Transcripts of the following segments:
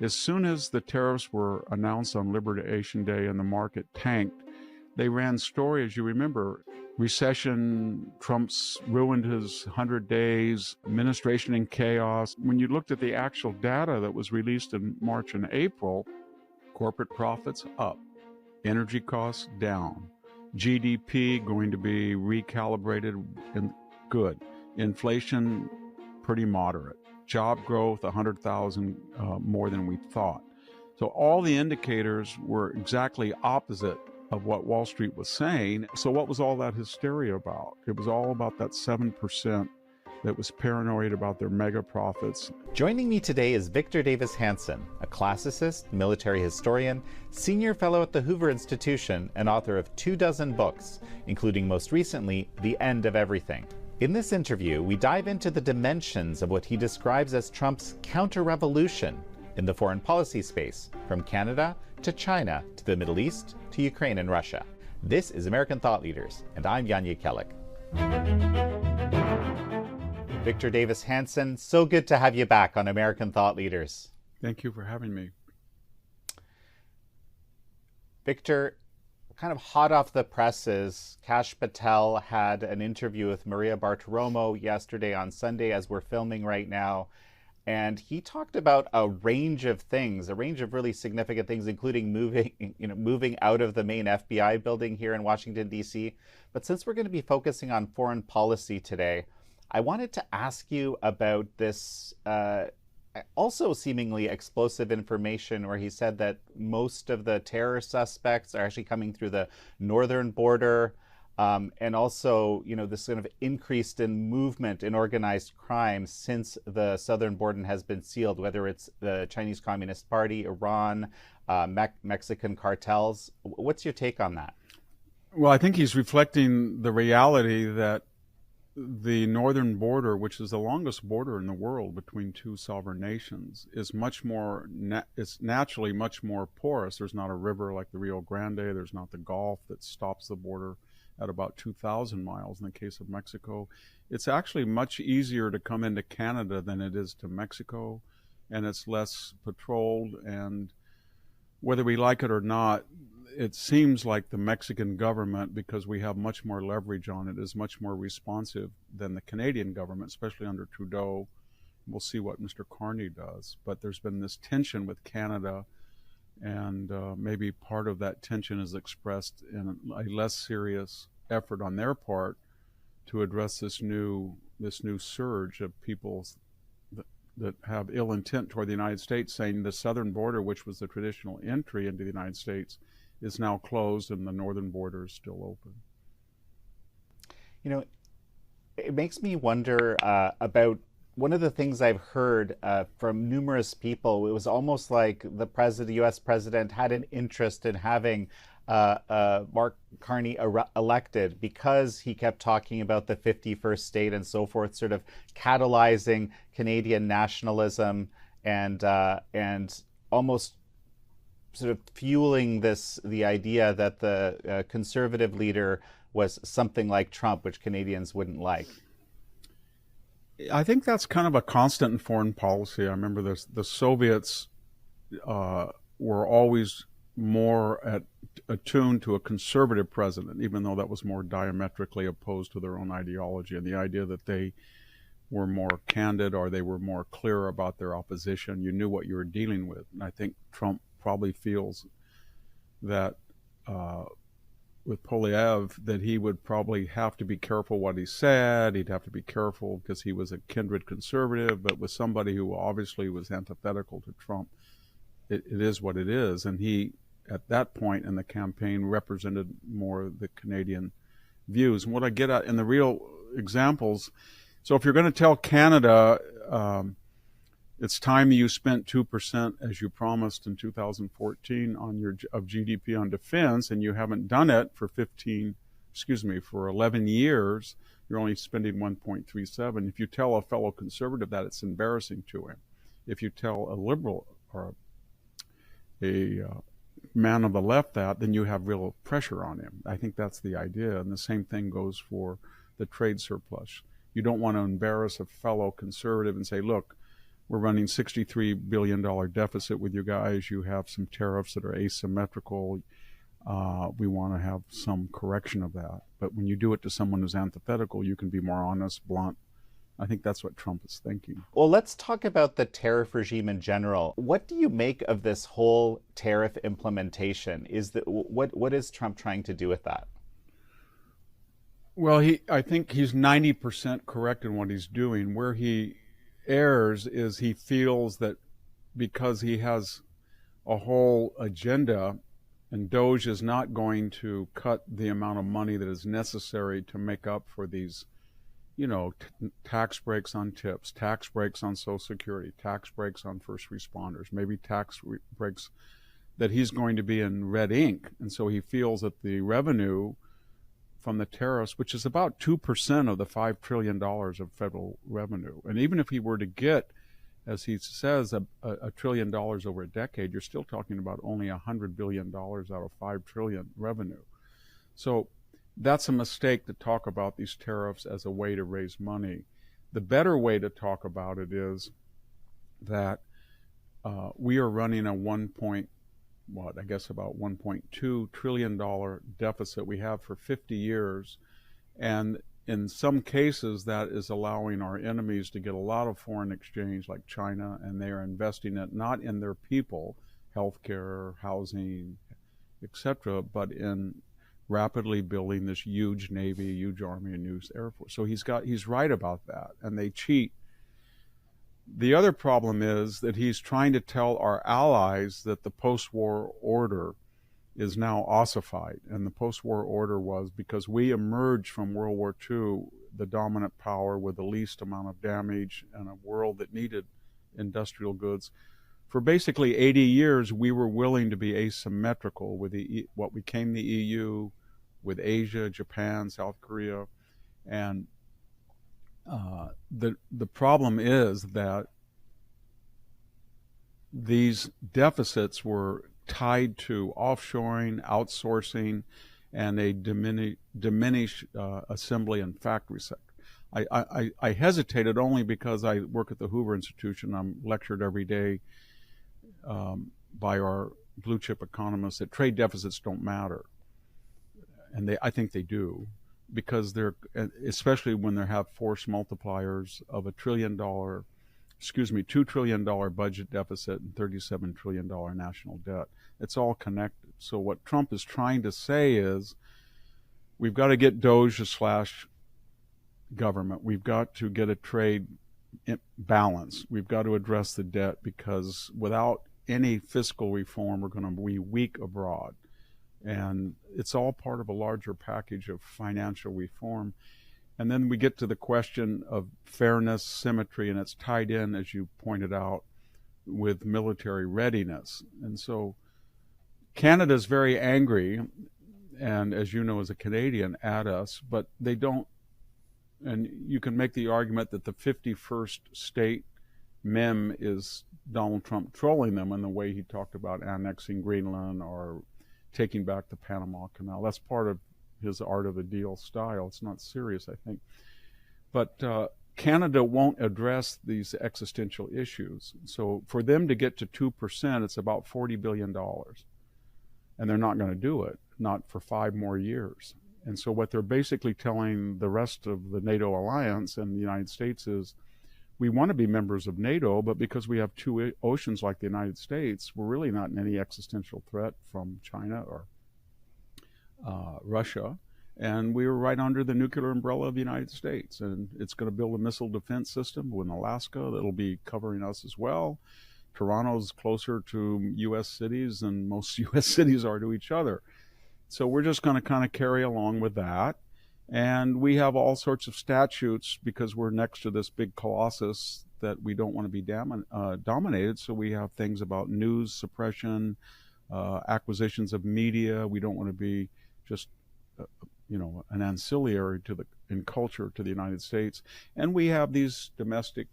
As soon as the tariffs were announced on Liberation Day and the market tanked, they ran story, as you remember, recession, Trump's ruined his 100 days, administration in chaos. When you looked at the actual data that was released in March and April, corporate profits up, energy costs down, GDP going to be recalibrated and good, inflation pretty moderate, job growth 100,000 more than we thought. So all the indicators were exactly opposite of what Wall Street was saying. So what was all that hysteria about? It was all about that 7% that was paranoid about their mega profits. Joining me today is Victor Davis Hanson, a classicist, military historian, senior fellow at the Hoover Institution, and author of 24 books, including most recently, The End of Everything. In this interview, we dive into the dimensions of what he describes as Trump's counterrevolution in the foreign policy space, from Canada to China to the Middle East to Ukraine and Russia. This is American Thought Leaders, and I'm Jan Jekielek. Victor Davis Hanson, so good to have you back on American Thought Leaders. Thank you for having me. Victor, kind of hot off the presses, Kash Patel had an interview with Maria Bartiromo yesterday on Sunday as we're filming right now. And he talked about a range of things, a range of really significant things, including moving out of the main FBI building here in Washington, D.C. But since we're going to be focusing on foreign policy today, I wanted to ask you about this also seemingly explosive information where he said that most of the terror suspects are actually coming through the northern border. And also, this kind of increased in movement in organized crime since the southern border has been sealed, whether it's the Chinese Communist Party, Iran, Mexican cartels. What's your take on that? Well, I think he's reflecting the reality that the northern border, which is the longest border in the world between two sovereign nations, is much more, it's naturally much more porous. There's not a river like the Rio Grande. There's not the Gulf that stops the border at about 2,000 miles in the case of Mexico. It's actually much easier to come into Canada than it is to Mexico, and it's less patrolled. And whether we like it or not, it seems like the Mexican government, because we have much more leverage on it, is much more responsive than the Canadian government, especially under Trudeau. We'll see what Mr. Carney does. But there's been this tension with Canada, and maybe part of that tension is expressed in a less serious effort on their part to address this new surge of people that have ill intent toward the United States, saying the southern border, which was the traditional entry into the United States, is now closed and the northern border is still open. It makes me wonder about one of the things I've heard from numerous people. It was almost like the U.S. president had an interest in having Mark Carney elected because he kept talking about the 51st state and so forth, sort of catalyzing Canadian nationalism and almost sort of fueling the idea that the conservative leader was something like Trump, which Canadians wouldn't like. I think that's kind of a constant in foreign policy. I remember the Soviets were always more attuned to a conservative president, even though that was more diametrically opposed to their own ideology, and the idea that they were more candid or they were more clear about their opposition. You knew what you were dealing with. And I think Trump probably feels that with Polyev, that he would probably have to be careful what he said. He'd have to be careful because he was a kindred conservative, but with somebody who obviously was antithetical to Trump, it is what it is. And he, at that point in the campaign, represented more the Canadian views. And what I get at in the real examples, so if you're going to tell Canada, it's time you spent 2% as you promised in 2014 of GDP on defense, and you haven't done it for 11 years. You're only spending 1.37. If you tell a fellow conservative that, it's embarrassing to him. If you tell a liberal or a man of the left that, then you have real pressure on him. I think that's the idea, and the same thing goes for the trade surplus. You don't want to embarrass a fellow conservative and say, look, we're running $63 billion deficit with you guys. You have some tariffs that are asymmetrical. We want to have some correction of that. But when you do it to someone who's antithetical, you can be more honest, blunt. I think that's what Trump is thinking. Well, let's talk about the tariff regime in general. What do you make of this whole tariff implementation? What is Trump trying to do with that? Well, I think he's 90% correct in what he's doing. Where he errs is he feels that because he has a whole agenda and Doge is not going to cut the amount of money that is necessary to make up for these, tax breaks on tips, tax breaks on Social Security, tax breaks on first responders, maybe breaks, that he's going to be in red ink. And so he feels that the revenue from the tariffs, which is about 2% of the $5 trillion of federal revenue. And even if he were to get, as he says, a trillion dollars over a decade, you're still talking about only $100 billion out of $5 trillion revenue. So that's a mistake to talk about these tariffs as a way to raise money. The better way to talk about it is that we are running a about $1.2 trillion deficit we have for 50 years. And in some cases, that is allowing our enemies to get a lot of foreign exchange, like China, and they are investing it not in their people, healthcare, housing, etc., but in rapidly building this huge Navy, huge Army, and huge Air Force. So he's right about that, and they cheat. The other problem is that he's trying to tell our allies that the post-war order is now ossified. And the post-war order was because we emerged from World War II, the dominant power with the least amount of damage and a world that needed industrial goods. For basically 80 years, we were willing to be asymmetrical with what became the EU, with Asia, Japan, South Korea. And the problem is that these deficits were tied to offshoring, outsourcing, and a diminished assembly and factory sector. I hesitated only because I work at the Hoover Institution. I'm lectured every day by our blue chip economists that trade deficits don't matter, and I think they do, because they're, especially when they have force multipliers of $2 trillion budget deficit and $37 trillion national debt. It's all connected. So what Trump is trying to say is, we've got to get Doge to slash government. We've got to get a trade balance. We've got to address the debt, because without any fiscal reform, we're going to be weak abroad. And it's all part of a larger package of financial reform. And then we get to the question of fairness, symmetry, and it's tied in, as you pointed out, with military readiness. And so Canada's very angry, and as you know, as a Canadian, at us, but they don't, and you can make the argument that the 51st state mem is Donald Trump trolling them in the way he talked about annexing Greenland or taking back the Panama Canal. That's part of his art of the deal style. It's not serious, I think. But Canada won't address these existential issues. So for them to get to 2%, it's about $40 billion. And they're not going to do it, not for 5 more years. And so what they're basically telling the rest of the NATO alliance and the United States is, we want to be members of NATO, but because we have 2 oceans like the United States, we're really not in any existential threat from China or Russia. And we were right under the nuclear umbrella of the United States. And it's going to build a missile defense system in Alaska that'll be covering us as well. Toronto's closer to U.S. cities than most U.S. cities are to each other. So we're just going to kind of carry along with that. And we have all sorts of statutes because we're next to this big colossus that we don't want to be dominated. So we have things about news suppression, acquisitions of media. We don't want to be just, an ancillary in culture to the United States. And we have these domestic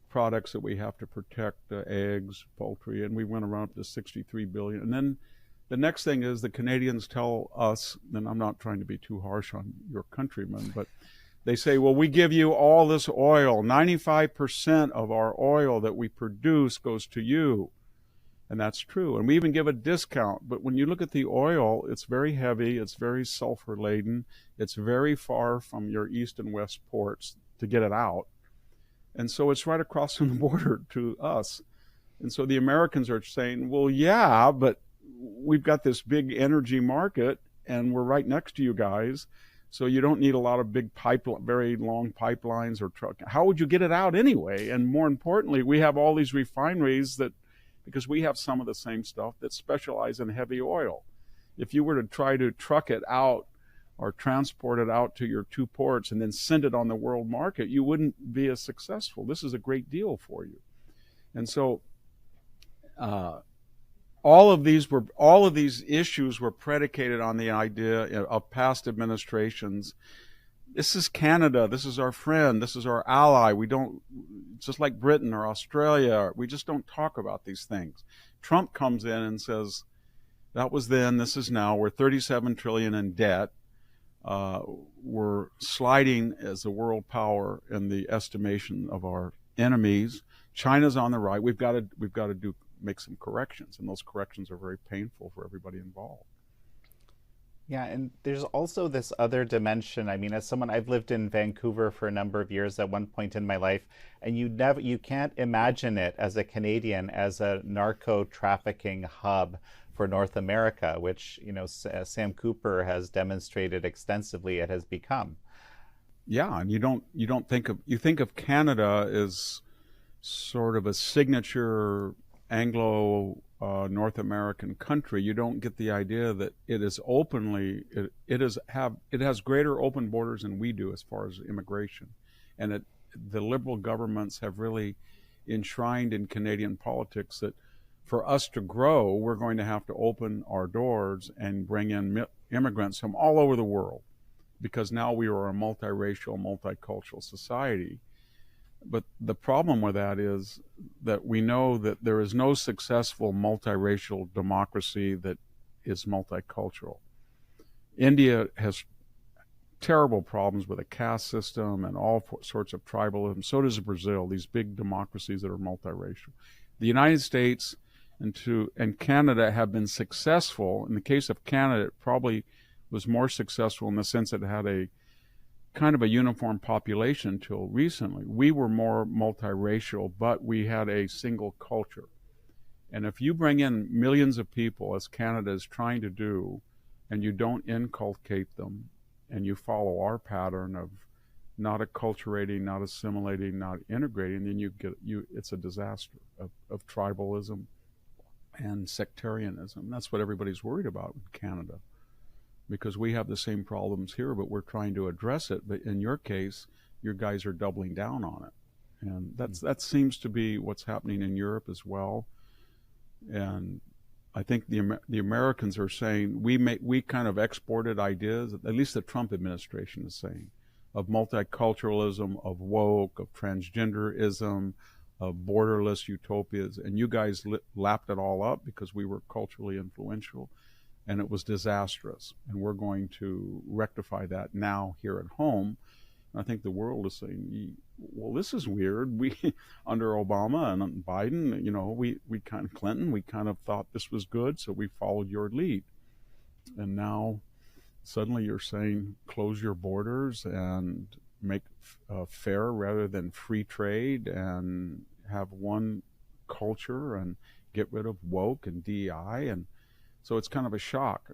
products that we have to protect, eggs, poultry, and we went around up to 63 billion. And then the next thing is the Canadians tell us, and I'm not trying to be too harsh on your countrymen, but They say, well, we give you all this oil. 95% of our oil that we produce goes to you. And that's true. And we even give a discount. But when you look at the oil, it's very heavy, it's very sulfur laden, it's very far from your east and west ports to get it out. And so it's right across from the border to us. And so the Americans are saying, well, yeah, but we've got this big energy market and we're right next to you guys. So you don't need a lot of big very long pipelines or truck. How would you get it out anyway? And more importantly, we have all these refineries that, because we have some of the same stuff that specialize in heavy oil. If you were to try to truck it out or transport it out to your two ports and then send it on the world market, you wouldn't be as successful. This is a great deal for you. And so all of these issues were predicated on the idea of past administrations. This is Canada. This is our friend. This is our ally. We don't, just like Britain or Australia, we just don't talk about these things. Trump comes in and says, that was then, this is now. We're 37 trillion in debt. We're sliding as a world power in the estimation of our enemies. China's on the right. We've got to make some corrections, and those corrections are very painful for everybody involved. Yeah, and there's also this other dimension. I mean, as someone, I've lived in Vancouver for a number of years at one point in my life, and you can't imagine it as a Canadian as a narco trafficking hub for North America, which, Sam Cooper has demonstrated extensively it has become. Yeah, and you think of Canada as sort of a signature Anglo North American country. You don't get the idea that it is openly it has greater open borders than we do as far as immigration, and the Liberal governments have really enshrined in Canadian politics that for us to grow, we're going to have to open our doors and bring in immigrants from all over the world, because now we are a multiracial, multicultural society. But the problem with that is that we know that there is no successful multiracial democracy that is multicultural. India has terrible problems with a caste system and all sorts of tribalism. So does Brazil, these big democracies that are multiracial. The United States and Canada have been successful. In the case of Canada, it probably was more successful in the sense that it had a kind of a uniform population until recently. We were more multiracial, but we had a single culture. And if you bring in millions of people, as Canada is trying to do, and you don't inculcate them, and you follow our pattern of not acculturating, not assimilating, not integrating, then it's a disaster of tribalism and sectarianism. That's what everybody's worried about in Canada, because we have the same problems here, but we're trying to address it. But in your case, your guys are doubling down on it. And that seems to be what's happening in Europe as well. And I think the Americans are saying we kind of exported ideas, at least the Trump administration is saying, of multiculturalism, of woke, of transgenderism, of borderless utopias. And you guys lapped it all up because we were culturally influential. And it was disastrous. And we're going to rectify that now here at home. And I think the world is saying, well, this is weird. We, under Obama and Biden, we kind of, Clinton, we kind of thought this was good, so we followed your lead. And now suddenly you're saying close your borders and make fair rather than free trade and have one culture and get rid of woke and DEI. And so it's kind of a shock,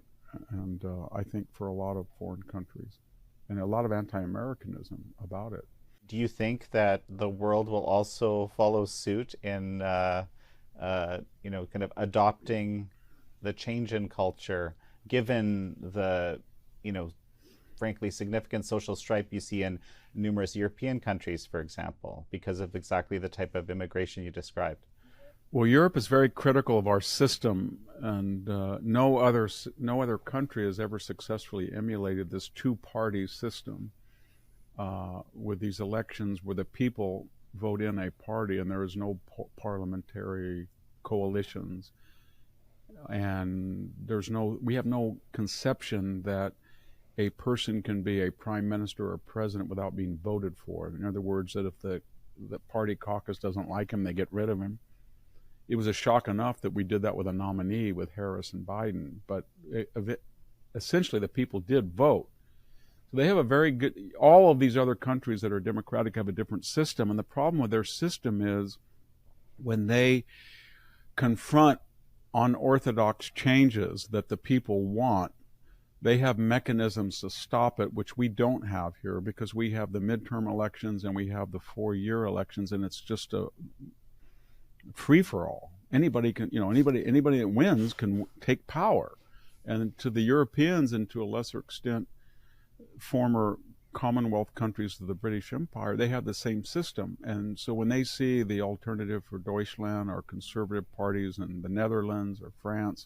and I think for a lot of foreign countries, and a lot of anti-Americanism about it. Do you think that the world will also follow suit in, kind of adopting the change in culture, given the, frankly, significant social stripe you see in numerous European countries, for example, because of exactly the type of immigration you described? Well, Europe is very critical of our system, and no other country has ever successfully emulated this two-party system with these elections where the people vote in a party and there is no parliamentary coalitions, and we have no conception that a person can be a prime minister or president without being voted for. In other words, that if the party caucus doesn't like him, they get rid of him. It was a shock enough that we did that with a nominee with Harris and Biden, but essentially the people did vote. So they have a very good, all of these other countries that are democratic have a different system, and the problem with their system is when they confront unorthodox changes that the people want, they have mechanisms to stop it, which we don't have here because we have the midterm elections and we have the 4-year elections, and it's just a free-for-all. Anybody can, anybody that wins can take power. And to the Europeans and to a lesser extent, former Commonwealth countries of the British Empire, they have the same system. And so when they see the Alternative for Deutschland or conservative parties in the Netherlands or France,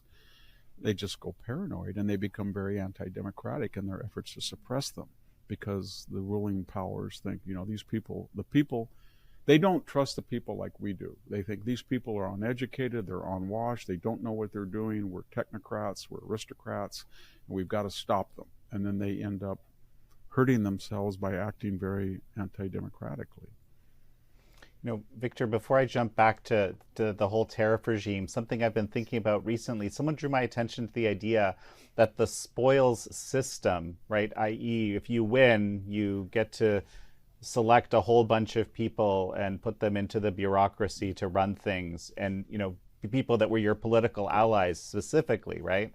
they just go paranoid and they become very anti-democratic in their efforts to suppress them because the ruling powers think, these people, they don't trust the people like we do. They think these people are uneducated, they're unwashed, they don't know what they're doing, we're technocrats, we're aristocrats, and we've got to stop them. And then they end up hurting themselves by acting very anti-democratically. Victor, before I jump back to the whole tariff regime, something I've been thinking about recently, someone drew my attention to the idea that the spoils system, right, i.e. if you win, you get to select a whole bunch of people and put them into the bureaucracy to run things, and people that were your political allies specifically, right?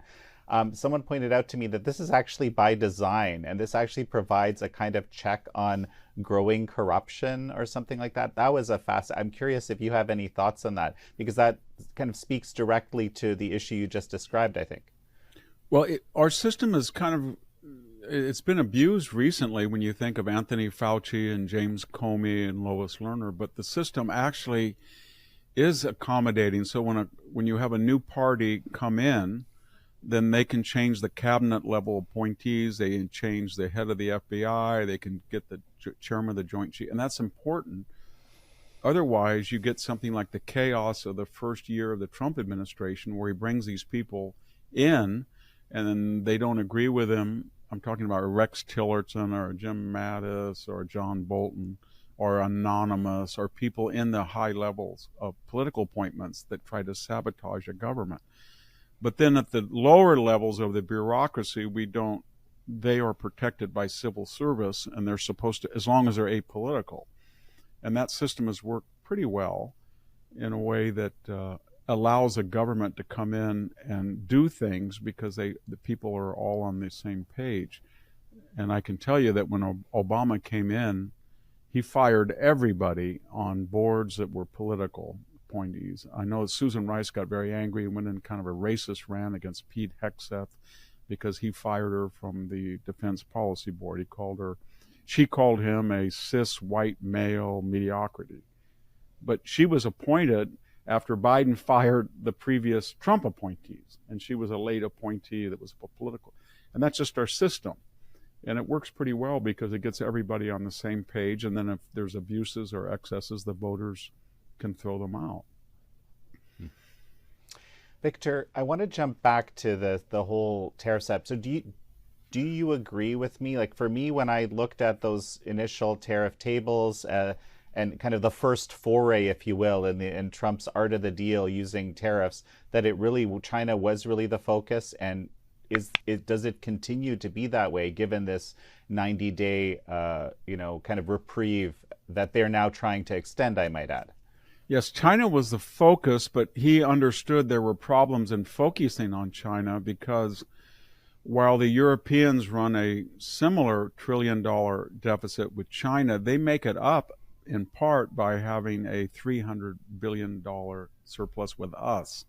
Someone pointed out to me that this is actually by design, and this actually provides a kind of check on growing corruption or something like that. That was I'm curious if you have any thoughts on that, because that kind of speaks directly to the issue you just described, I think. Well, our system is it's been abused recently when you think of Anthony Fauci and James Comey and Lois Lerner, but the system actually is accommodating. So when you have a new party come in, then they can change the cabinet level appointees, they can change the head of the FBI, they can get the chairman of the Joint Chiefs, and that's important. Otherwise, you get something like the chaos of the first year of the Trump administration where he brings these people in and then they don't agree with him. I'm talking about Rex Tillerson or Jim Mattis or John Bolton or Anonymous or people in the high levels of political appointments that try to sabotage a government. But then at the lower levels of the bureaucracy, they are protected by civil service, and they're supposed to, as long as they're apolitical. And that system has worked pretty well in a way that allows a government to come in and do things because the people are all on the same page. And I can tell you that when Obama came in, he fired everybody on boards that were political appointees. I know Susan Rice got very angry and went in kind of a racist rant against Pete Hegseth because he fired her from the Defense Policy Board. She called him a cis white male mediocrity. But she was appointed after Biden fired the previous Trump appointees, and she was a late appointee that was political. And that's just our system. And it works pretty well because it gets everybody on the same page, and then if there's abuses or excesses, the voters can throw them out. Victor, I want to jump back to the whole tariff step. So do you agree with me? Like for me, when I looked at those initial tariff tables and kind of the first foray, if you will, in Trump's art of the deal using tariffs, that China was really the focus, and does it continue to be that way given this 90-day kind of reprieve that they're now trying to extend, I might add? Yes, China was the focus, but he understood there were problems in focusing on China because while the Europeans run a similar $1 trillion deficit with China, they make it up in part by having a $300 billion surplus with us.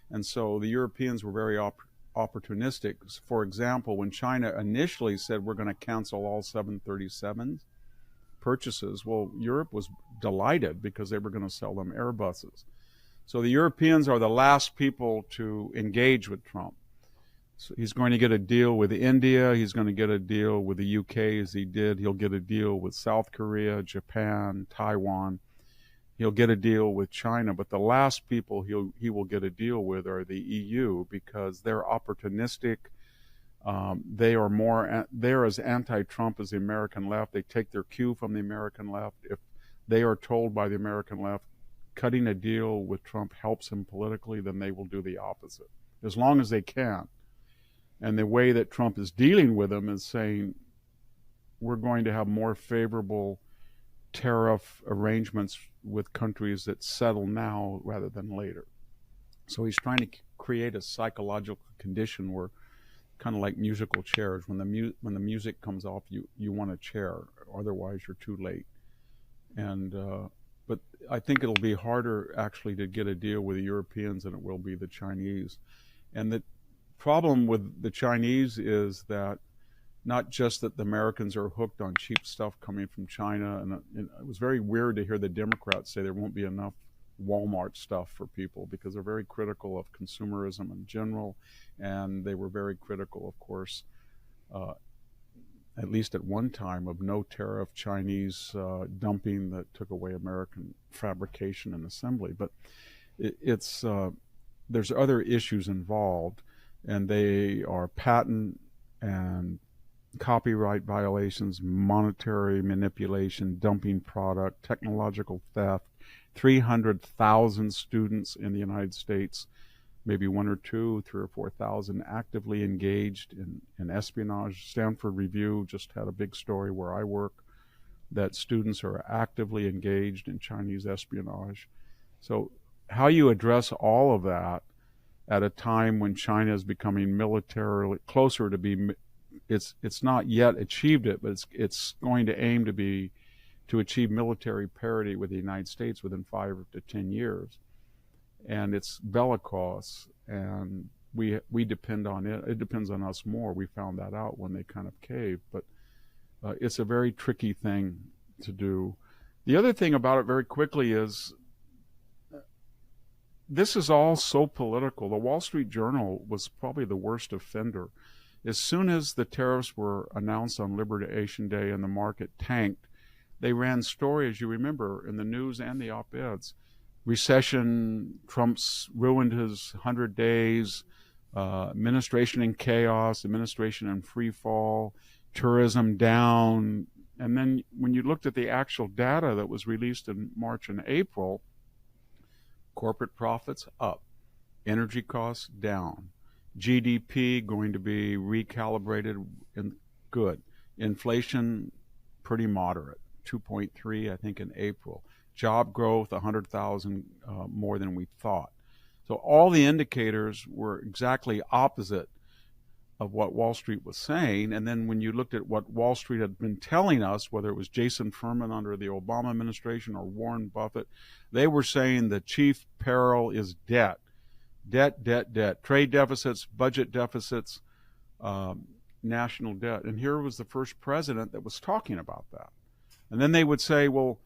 And so the Europeans were very opportunistic. For example, when China initially said we're going to cancel all 737s, purchases, well, Europe was delighted because they were going to sell them Airbuses. So the Europeans are the last people to engage with Trump. So he's going to get a deal with India. He's going to get a deal with the UK as he did. He'll get a deal with South Korea, Japan, Taiwan. He'll get a deal with China. But the last people he will get a deal with are the EU because they're opportunistic. They're as anti-Trump as the American left. They take their cue from the American left. If they are told by the American left cutting a deal with Trump helps him politically, then they will do the opposite, as long as they can. And the way that Trump is dealing with them is saying, we're going to have more favorable tariff arrangements with countries that settle now rather than later. So he's trying to create a psychological condition where, kind of like musical chairs, when the music comes off, you want a chair, otherwise you're too late. And but I think it'll be harder actually to get a deal with the Europeans than it will be the Chinese. And the problem with the Chinese is that not just that the Americans are hooked on cheap stuff coming from China, and it was very weird to hear the Democrats say there won't be enough Walmart stuff for people, because they're very critical of consumerism in general, and they were very critical, of course, at least at one time, of no tariff Chinese dumping that took away American fabrication and assembly. But there's other issues involved, and they are patent and copyright violations, monetary manipulation, dumping product, technological theft. 300,000 students in the United States, maybe 1 or 2, 3 or 4,000, actively engaged in espionage. Stanford Review just had a big story where I work that students are actively engaged in Chinese espionage. So how you address all of that at a time when China is becoming militarily closer to be, it's not yet achieved it, but it's going to aim to achieve military parity with the United States within 5 to 10 years. And it's bellicose, and we depend on it. It depends on us more. We found that out when they kind of caved. But it's a very tricky thing to do. The other thing about it, very quickly, is this is all so political. The Wall Street Journal was probably the worst offender. As soon as the tariffs were announced on Liberation Day and the market tanked, they ran stories, you remember, in the news and the op-eds. Recession, Trump's ruined his 100 days, administration in chaos, administration in free fall, tourism down. And then when you looked at the actual data that was released in March and April, corporate profits up, energy costs down, GDP going to be recalibrated and good, inflation pretty moderate, 2.3 I think in April, job growth 100,000 more than we thought. So all the indicators were exactly opposite of what Wall Street was saying. And then when you looked at what Wall Street had been telling us, whether it was Jason Furman under the Obama administration or Warren Buffett, they were saying the chief peril is debt. Debt, debt, debt, trade deficits, budget deficits, national debt. And here was the first president that was talking about that. And then they would say, well,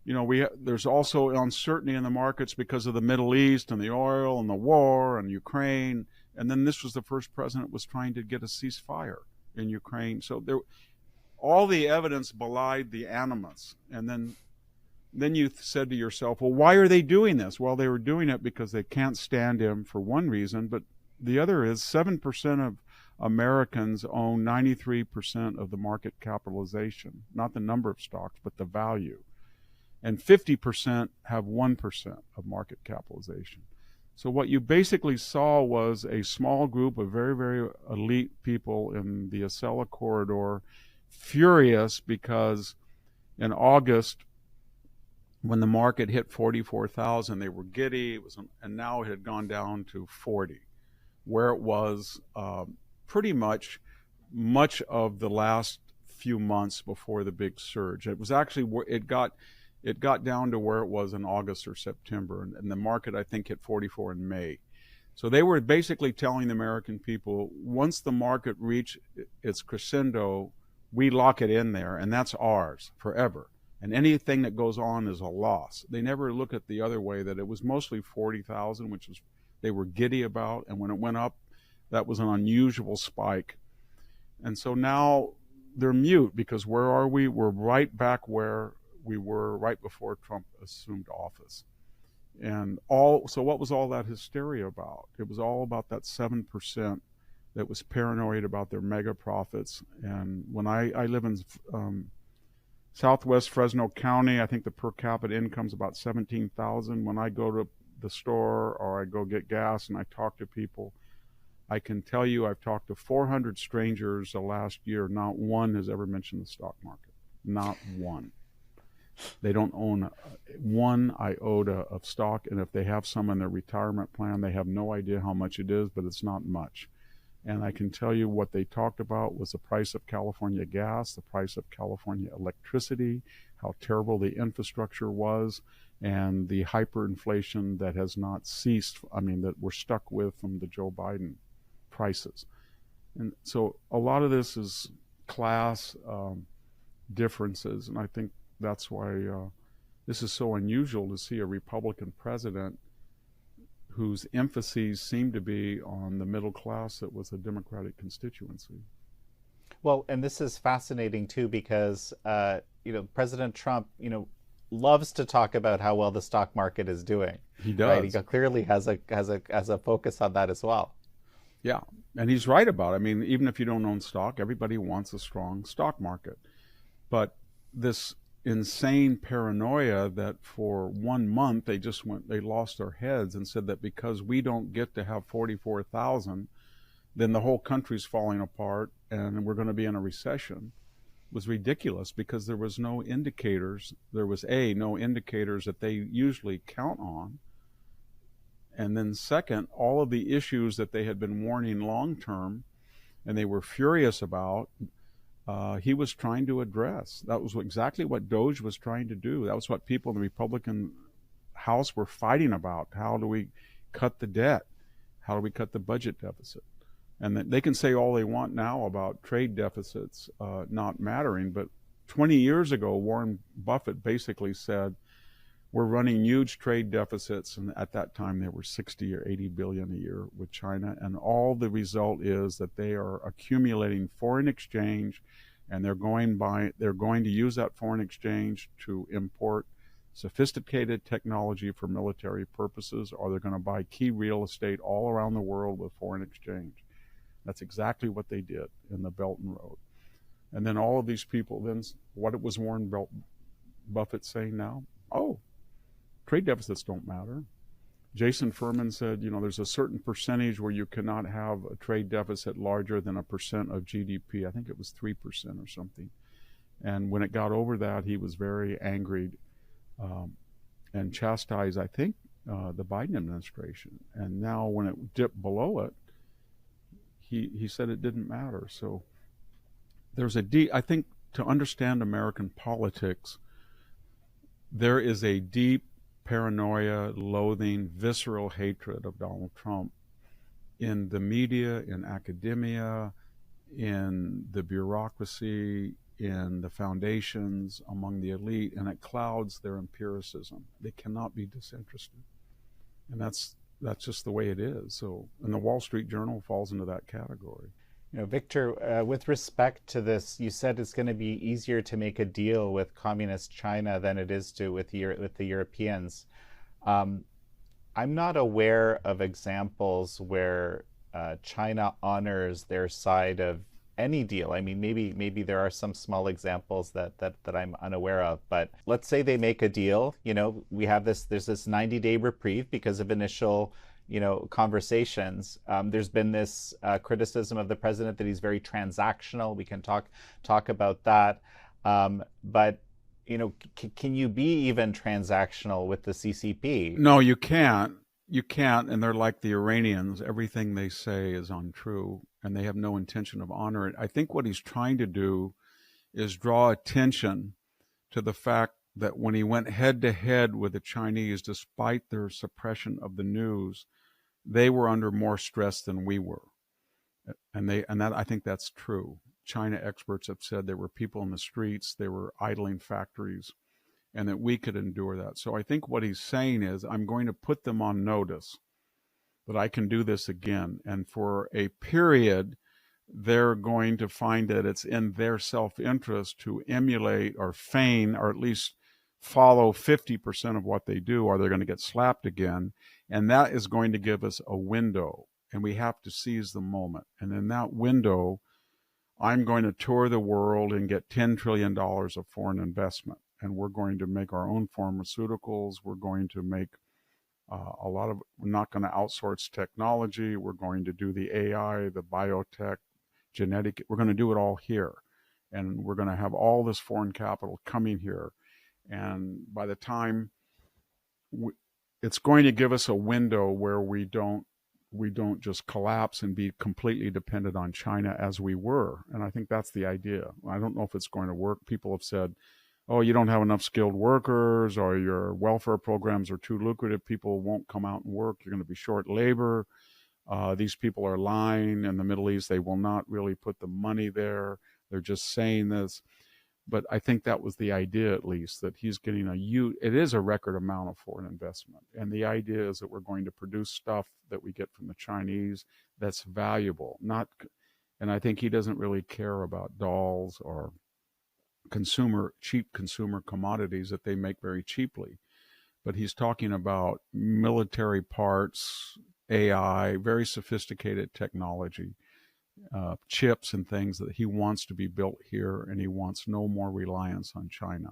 you know, there's also uncertainty in the markets because of the Middle East and the oil and the war and Ukraine. And then this was the first president was trying to get a ceasefire in Ukraine. So all the evidence belied the animus. And then you said to yourself, well, why are they doing this? Well, they were doing it because they can't stand him for one reason, but the other is 7% of Americans own 93% of the market capitalization, not the number of stocks, but the value. And 50% have 1% of market capitalization. So what you basically saw was a small group of very, very elite people in the Acela corridor furious because in August, when the market hit 44,000, they were giddy, and now it had gone down to 40, where it was pretty much of the last few months before the big surge. It was actually, it got down to where it was in August or September, and the market, I think, hit 44 in May. So they were basically telling the American people, once the market reached its crescendo, we lock it in there, and that's ours forever. And anything that goes on is a loss. They never look at the other way, that it was mostly 40,000, which was they were giddy about, and when it went up, that was an unusual spike. And so now they're mute, because where are we? We're right back where we were right before Trump assumed office. And so what was all that hysteria about? It was all about that 7% that was paranoid about their mega profits. And when I live in Southwest Fresno County, I think the per capita income is about 17,000. When I go to the store or I go get gas and I talk to people, I can tell you I've talked to 400 strangers the last year. Not one has ever mentioned the stock market. Not one. They don't own one iota of stock, and if they have some in their retirement plan, they have no idea how much it is, but it's not much. And I can tell you what they talked about was the price of California gas, the price of California electricity, how terrible the infrastructure was, and the hyperinflation that has not ceased, that we're stuck with from the Joe Biden prices. And so a lot of this is class differences, and I think that's why this is so unusual to see a Republican president whose emphases seem to be on the middle class that was a Democratic constituency. Well, and this is fascinating too because President Trump, loves to talk about how well the stock market is doing. He does. Right? He clearly has a focus on that as well. Yeah, and he's right about it. I mean, even if you don't own stock, everybody wants a strong stock market. But this insane paranoia that for 1 month they lost their heads and said that because we don't get to have 44,000, then the whole country's falling apart and we're going to be in a recession, was ridiculous because there was no indicators. There was no indicators that they usually count on. And then second, all of the issues that they had been warning long term and they were furious about, he was trying to address. That was exactly what Doge was trying to do. That was what people in the Republican House were fighting about. How do we cut the debt? How do we cut the budget deficit? And they can say all they want now about trade deficits not mattering, but 20 years ago, Warren Buffett basically said, we're running huge trade deficits, and at that time they were 60 or 80 billion a year with China, and all the result is that they are accumulating foreign exchange, and they're going to use that foreign exchange to import sophisticated technology for military purposes, or they're going to buy key real estate all around the world with foreign exchange. That's exactly what they did in the Belt and Road. And then all of these people, then what was Warren Buffett saying now? Oh, trade deficits don't matter. Jason Furman said, there's a certain percentage where you cannot have a trade deficit larger than 1% of GDP. I think it was 3% or something. And when it got over that, he was very angry and chastised, I think, the Biden administration. And now when it dipped below it, he said it didn't matter. So there's I think to understand American politics, there is a deep paranoia, loathing, visceral hatred of Donald Trump in the media, in academia, in the bureaucracy, in the foundations, among the elite, and it clouds their empiricism. They cannot be disinterested. And that's just the way it is. So, and the Wall Street Journal falls into that category. Victor, with respect to this, you said it's going to be easier to make a deal with communist China than it is with the Europeans. I'm not aware of examples where China honors their side of any deal. I mean, maybe there are some small examples that I'm unaware of. But let's say they make a deal. There's this 90-day reprieve because of initial conversations. There's been this criticism of the president that he's very transactional. We can talk about that. But can you be even transactional with the CCP? No, you can't. You can't, and they're like the Iranians. Everything they say is untrue, and they have no intention of honoring it. I think what he's trying to do is draw attention to the fact that when he went head-to-head with the Chinese, despite their suppression of the news, they were under more stress than we were. And that I think that's true. China experts have said there were people in the streets, they were idling factories, and that we could endure that. So I think what he's saying is, I'm going to put them on notice that I can do this again. And for a period, they're going to find that it's in their self-interest to emulate or feign, or at least follow 50% of what they do, or they're going to get slapped again. And that is going to give us a window. and we have to seize the moment. And in that window, I'm going to tour the world and get $10 trillion of foreign investment. And we're going to make our own pharmaceuticals. We're going to make we're not going to outsource technology. We're going to do the AI, the biotech, genetic. We're going to do it all here. And we're going to have all this foreign capital coming here. And by the time it's going to give us a window where we don't just collapse and be completely dependent on China as we were. And I think that's the idea. I don't know if it's going to work. People have said, oh, you don't have enough skilled workers, or your welfare programs are too lucrative. People won't come out and work. You're going to be short labor. These people are lying. In the Middle East, they will not really put the money there. They're just saying this. But I think that was the idea, at least, that he's getting it is a record amount of foreign investment. And the idea is that we're going to produce stuff that we get from the Chinese that's valuable. And I think he doesn't really care about dolls or cheap consumer commodities that they make very cheaply. But he's talking about military parts, AI, very sophisticated technology, chips and things that he wants to be built here, and he wants no more reliance on China.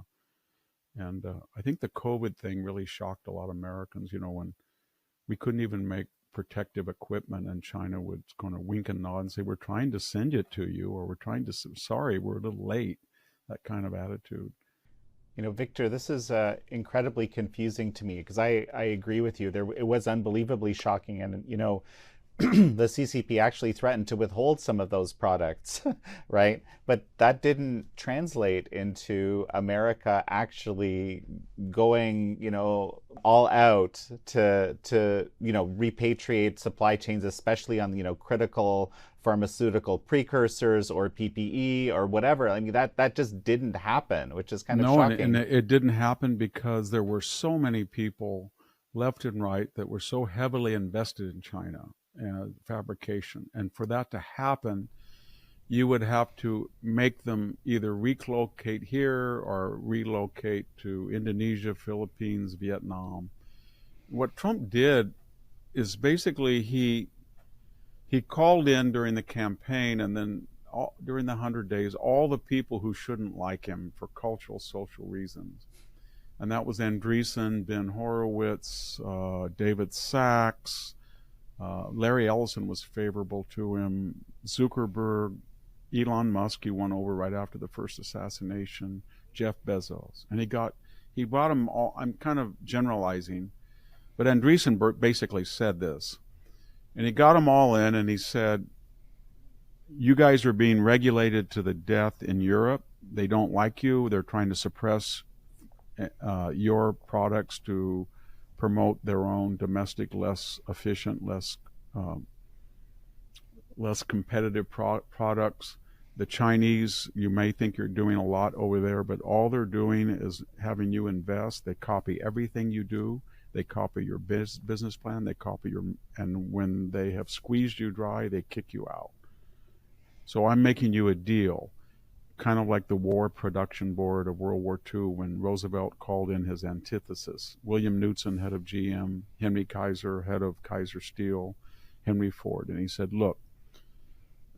And I think the COVID thing really shocked a lot of Americans, when we couldn't even make protective equipment, and China was going to wink and nod and say, we're trying to send it to you, or sorry, we're a little late. That kind of attitude. Victor, this is incredibly confusing to me, because I agree with you. It was unbelievably shocking. And, the CCP actually threatened to withhold some of those products, right? But that didn't translate into America actually going, all out to repatriate supply chains, especially on, critical pharmaceutical precursors or PPE or whatever. I mean, that just didn't happen, which is kind of shocking. And it didn't happen because there were so many people left and right that were so heavily invested in China fabrication. And for that to happen, you would have to make them either relocate here or relocate to Indonesia, Philippines, Vietnam. What Trump did is basically he called in during the campaign, and then during the 100 days, all the people who shouldn't like him for cultural, social reasons. And that was Andreessen, Ben Horowitz, David Sachs, Larry Ellison was favorable to him, Zuckerberg, Elon Musk, he won over right after the first assassination, Jeff Bezos. And he brought them all. I'm kind of generalizing, but Andreessen basically said this. And he got them all in, and he said, you guys are being regulated to the death in Europe. They don't like you. They're trying to suppress your products to promote their own domestic, less efficient, less competitive products. The Chinese, you may think you're doing a lot over there, but all they're doing is having you invest. They copy everything you do. They copy your business plan. They copy and when they have squeezed you dry, they kick you out. So I'm making you a deal, kind of like the War Production Board of World War II when Roosevelt called in his antithesis. William Knudsen, head of GM, Henry Kaiser, head of Kaiser Steel, Henry Ford. And he said, look,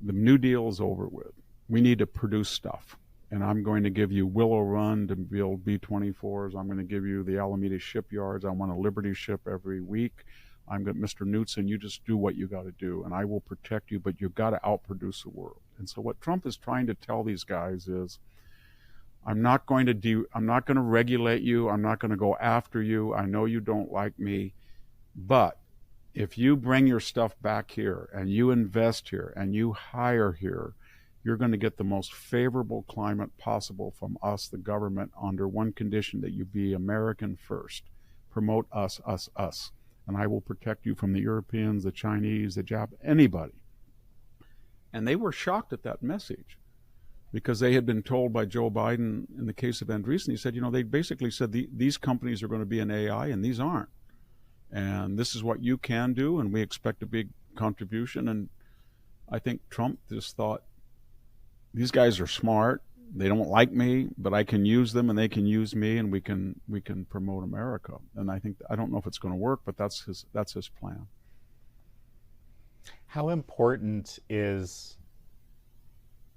the New Deal is over with. We need to produce stuff. And I'm going to give you Willow Run to build B-24s. I'm going to give you the Alameda shipyards. I want a Liberty ship every week. Mr. Knudsen, you just do what you got to do, and I will protect you, but you've got to outproduce the world. And so what Trump is trying to tell these guys is, I'm not going to regulate you. I'm not going to go after you. I know you don't like me, but if you bring your stuff back here and you invest here and you hire here, you're going to get the most favorable climate possible from us, the government, under one condition, that you be American first. Promote us, us, us. And I will protect you from the Europeans, the Chinese, the Japanese, anybody. And they were shocked at that message because they had been told by Joe Biden, in the case of Andreessen, he said, they basically said these companies are going to be in AI and these aren't. And this is what you can do, and we expect a big contribution. And I think Trump just thought, these guys are smart. They don't like me, but I can use them and they can use me, and we can promote America. And I don't know if it's going to work, but that's his plan. How important is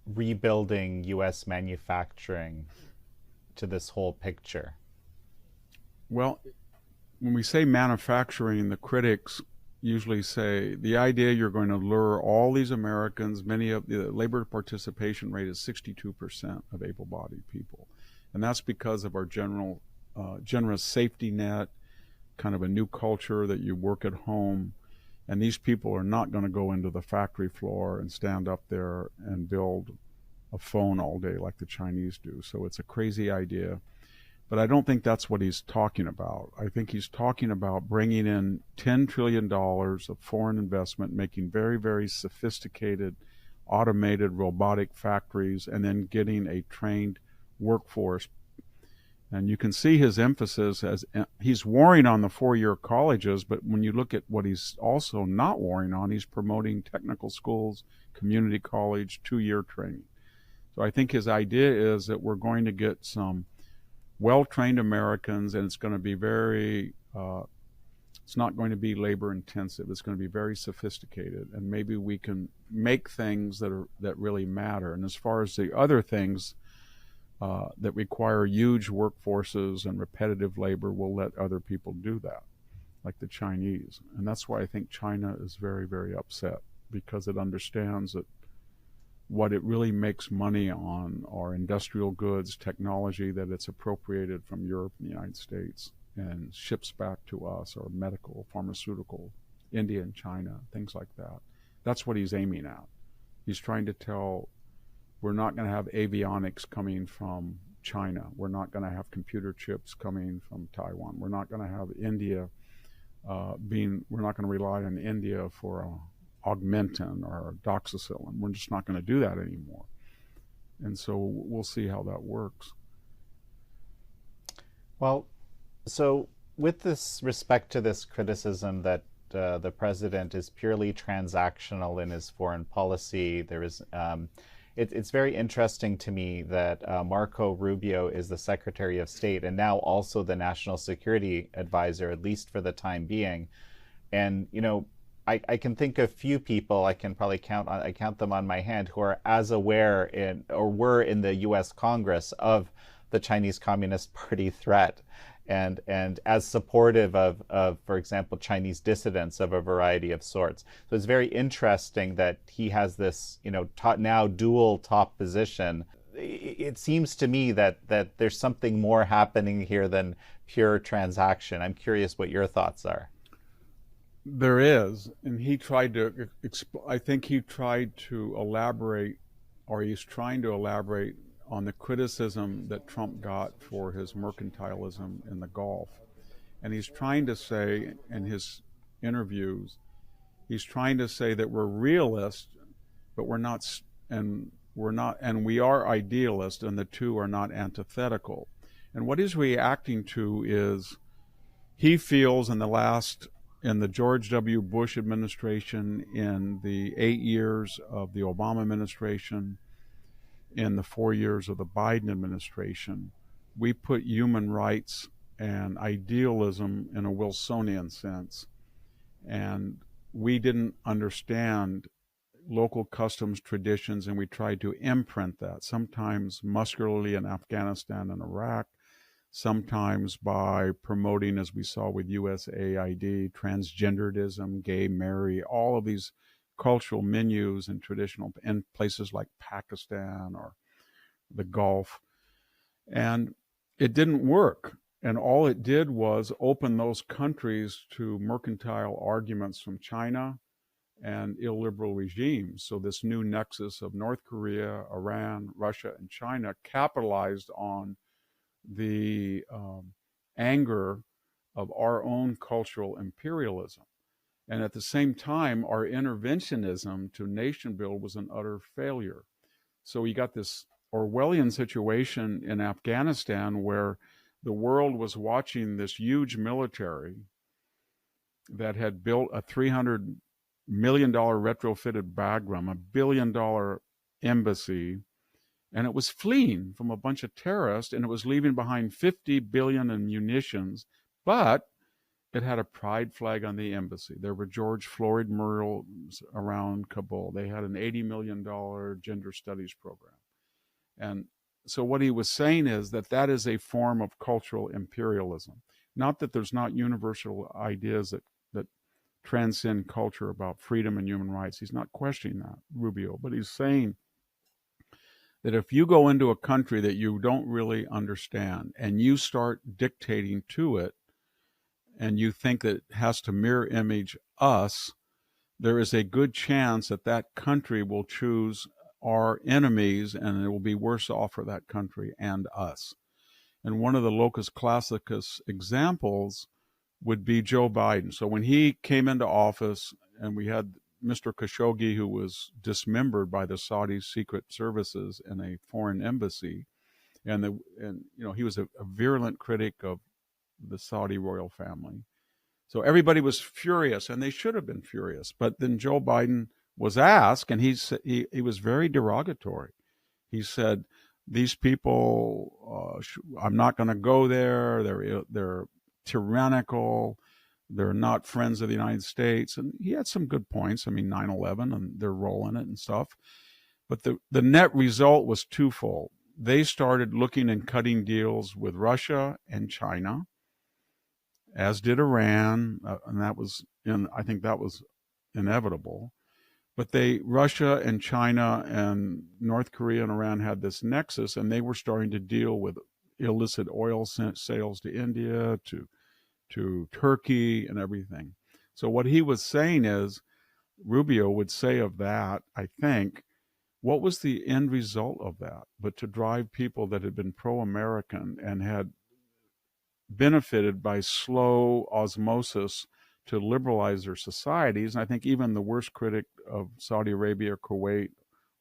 rebuilding US manufacturing to this whole picture? Well, when we say manufacturing, the critics usually say the idea you're going to lure all these Americans, many of the labor participation rate is 62% of able-bodied people. And that's because of our generous safety net, kind of a new culture that you work at home. And these people are not going to go into the factory floor and stand up there and build a phone all day like the Chinese do. So it's a crazy idea. But I don't think that's what he's talking about. I think he's talking about bringing in $10 trillion of foreign investment, making very, very sophisticated, automated robotic factories, and then getting a trained workforce. And you can see his emphasis as he's warring on the four-year colleges, but when you look at what he's also not warring on, he's promoting technical schools, community college, two-year training. So I think his idea is that we're going to get some well-trained Americans, and it's going to be it's not going to be labor intensive. It's going to be very sophisticated, and maybe we can make things that really matter. And as far as the other things that require huge workforces and repetitive labor, we'll let other people do that, like the Chinese. And that's why I think China is very, very upset, because it understands that what it really makes money on are industrial goods, technology that it's appropriated from Europe and the United States and ships back to us, or medical, pharmaceutical, India and China, things like that. That's what he's aiming at. He's trying to tell, we're not going to have avionics coming from China. We're not going to have computer chips coming from Taiwan. We're not going to have India we're not going to rely on India for augmentin or doxycycline. We're just not going to do that anymore. And so we'll see how that works. Well, so with this respect to this criticism that the president is purely transactional in his foreign policy, there is it's very interesting to me that Marco Rubio is the Secretary of State and now also the National Security Advisor, at least for the time being. And I can think of few people, I can probably count them on my hand, who are as aware or were in the U.S. Congress of the Chinese Communist Party threat, and as supportive of, for example, Chinese dissidents of a variety of sorts. So it's very interesting that he has this, now dual top position. It seems to me that there's something more happening here than pure transaction. I'm curious what your thoughts are. There is, and he tried to, I think he tried to elaborate, or he's trying to elaborate on the criticism that Trump got for his mercantilism in the Gulf. And he's trying to say in his interviews, he's trying to say that we're realists, but we're not, and we are idealists, and the two are not antithetical. And what he's reacting to is, he feels in the George W. Bush administration, in the 8 years of the Obama administration, in the 4 years of the Biden administration, we put human rights and idealism in a Wilsonian sense. And we didn't understand local customs traditions, and we tried to imprint that, sometimes muscularly in Afghanistan and Iraq, sometimes by promoting, as we saw with USAID, transgenderism, gay marriage, all of these cultural menus and traditional in places like Pakistan or the Gulf. And it didn't work. And all it did was open those countries to mercantile arguments from China and illiberal regimes. So this new nexus of North Korea, Iran, Russia, and China capitalized on the anger of our own cultural imperialism. And at the same time, our interventionism to nation build was an utter failure. So you got this Orwellian situation in Afghanistan where the world was watching this huge military that had built a $300 million retrofitted Bagram, $1 billion embassy, and it was fleeing from a bunch of terrorists, and it was leaving behind $50 billion in munitions. But it had a pride flag on the embassy. There were George Floyd murals around Kabul. They had an $80 million gender studies program. And so what he was saying is that that is a form of cultural imperialism. Not that there's not universal ideas that transcend culture about freedom and human rights. He's not questioning that, Rubio, but he's saying that if you go into a country that you don't really understand and you start dictating to it, and you think that it has to mirror image us, there is a good chance that that country will choose our enemies, and it will be worse off for that country and us. And one of the locus classicus examples would be Joe Biden. So when he came into office, and we had Mr. Khashoggi, who was dismembered by the Saudi secret services in a foreign embassy, and he was a virulent critic of the Saudi royal family. So everybody was furious, and they should have been furious. But then Joe Biden was asked, and he was very derogatory. He said, "These people, I'm not going to go there. They're tyrannical. They're not friends of the United States." And he had some good points. I mean, 9/11 and their role in it and stuff. But the net result was twofold. They started looking and cutting deals with Russia and China, as did Iran, and I think that was inevitable. But Russia and China and North Korea and Iran had this nexus, and they were starting to deal with illicit oil sales to India, to Turkey, and everything. So what he was saying is, Rubio would say of that, I think, what was the end result of that? But to drive people that had been pro-American and had benefited by slow osmosis to liberalize their societies. And I think even the worst critic of Saudi Arabia, Kuwait,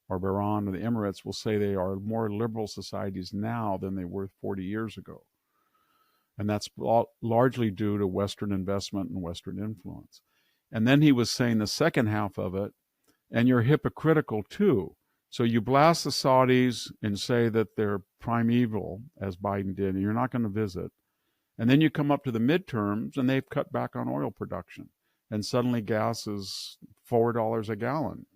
or Bahrain, or the Emirates will say they are more liberal societies now than they were 40 years ago. And that's largely due to Western investment and Western influence. And then he was saying the second half of it, and you're hypocritical too. So you blast the Saudis and say that they're primeval, as Biden did, and you're not going to visit. And then you come up to the midterms, and they've cut back on oil production. And suddenly gas is $4 a gallon.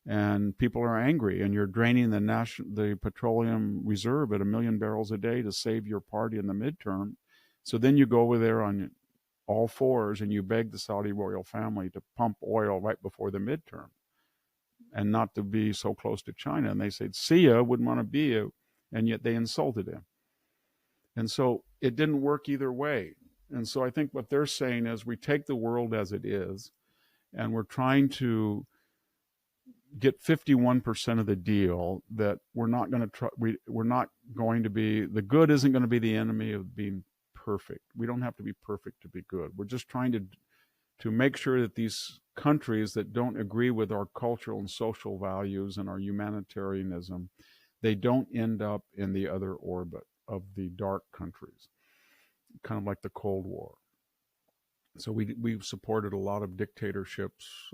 And people are angry, and you're draining the petroleum reserve at 1 million barrels a day to save your party in the midterm. So then you go over there on all fours, and you beg the Saudi royal family to pump oil right before the midterm and not to be so close to China. And they said, "See ya, wouldn't want to be you." And yet they insulted him. And so it didn't work either way. And so I think what they're saying is we take the world as it is, and we're trying to get 51% of the deal, that we're not going to try, we're not going to be, the good isn't going to be the enemy of being perfect. We don't have to be perfect to be good. We're just trying to make sure that these countries that don't agree with our cultural and social values and our humanitarianism, they don't end up in the other orbit of the dark countries, kind of like the Cold War. So we've supported a lot of dictatorships.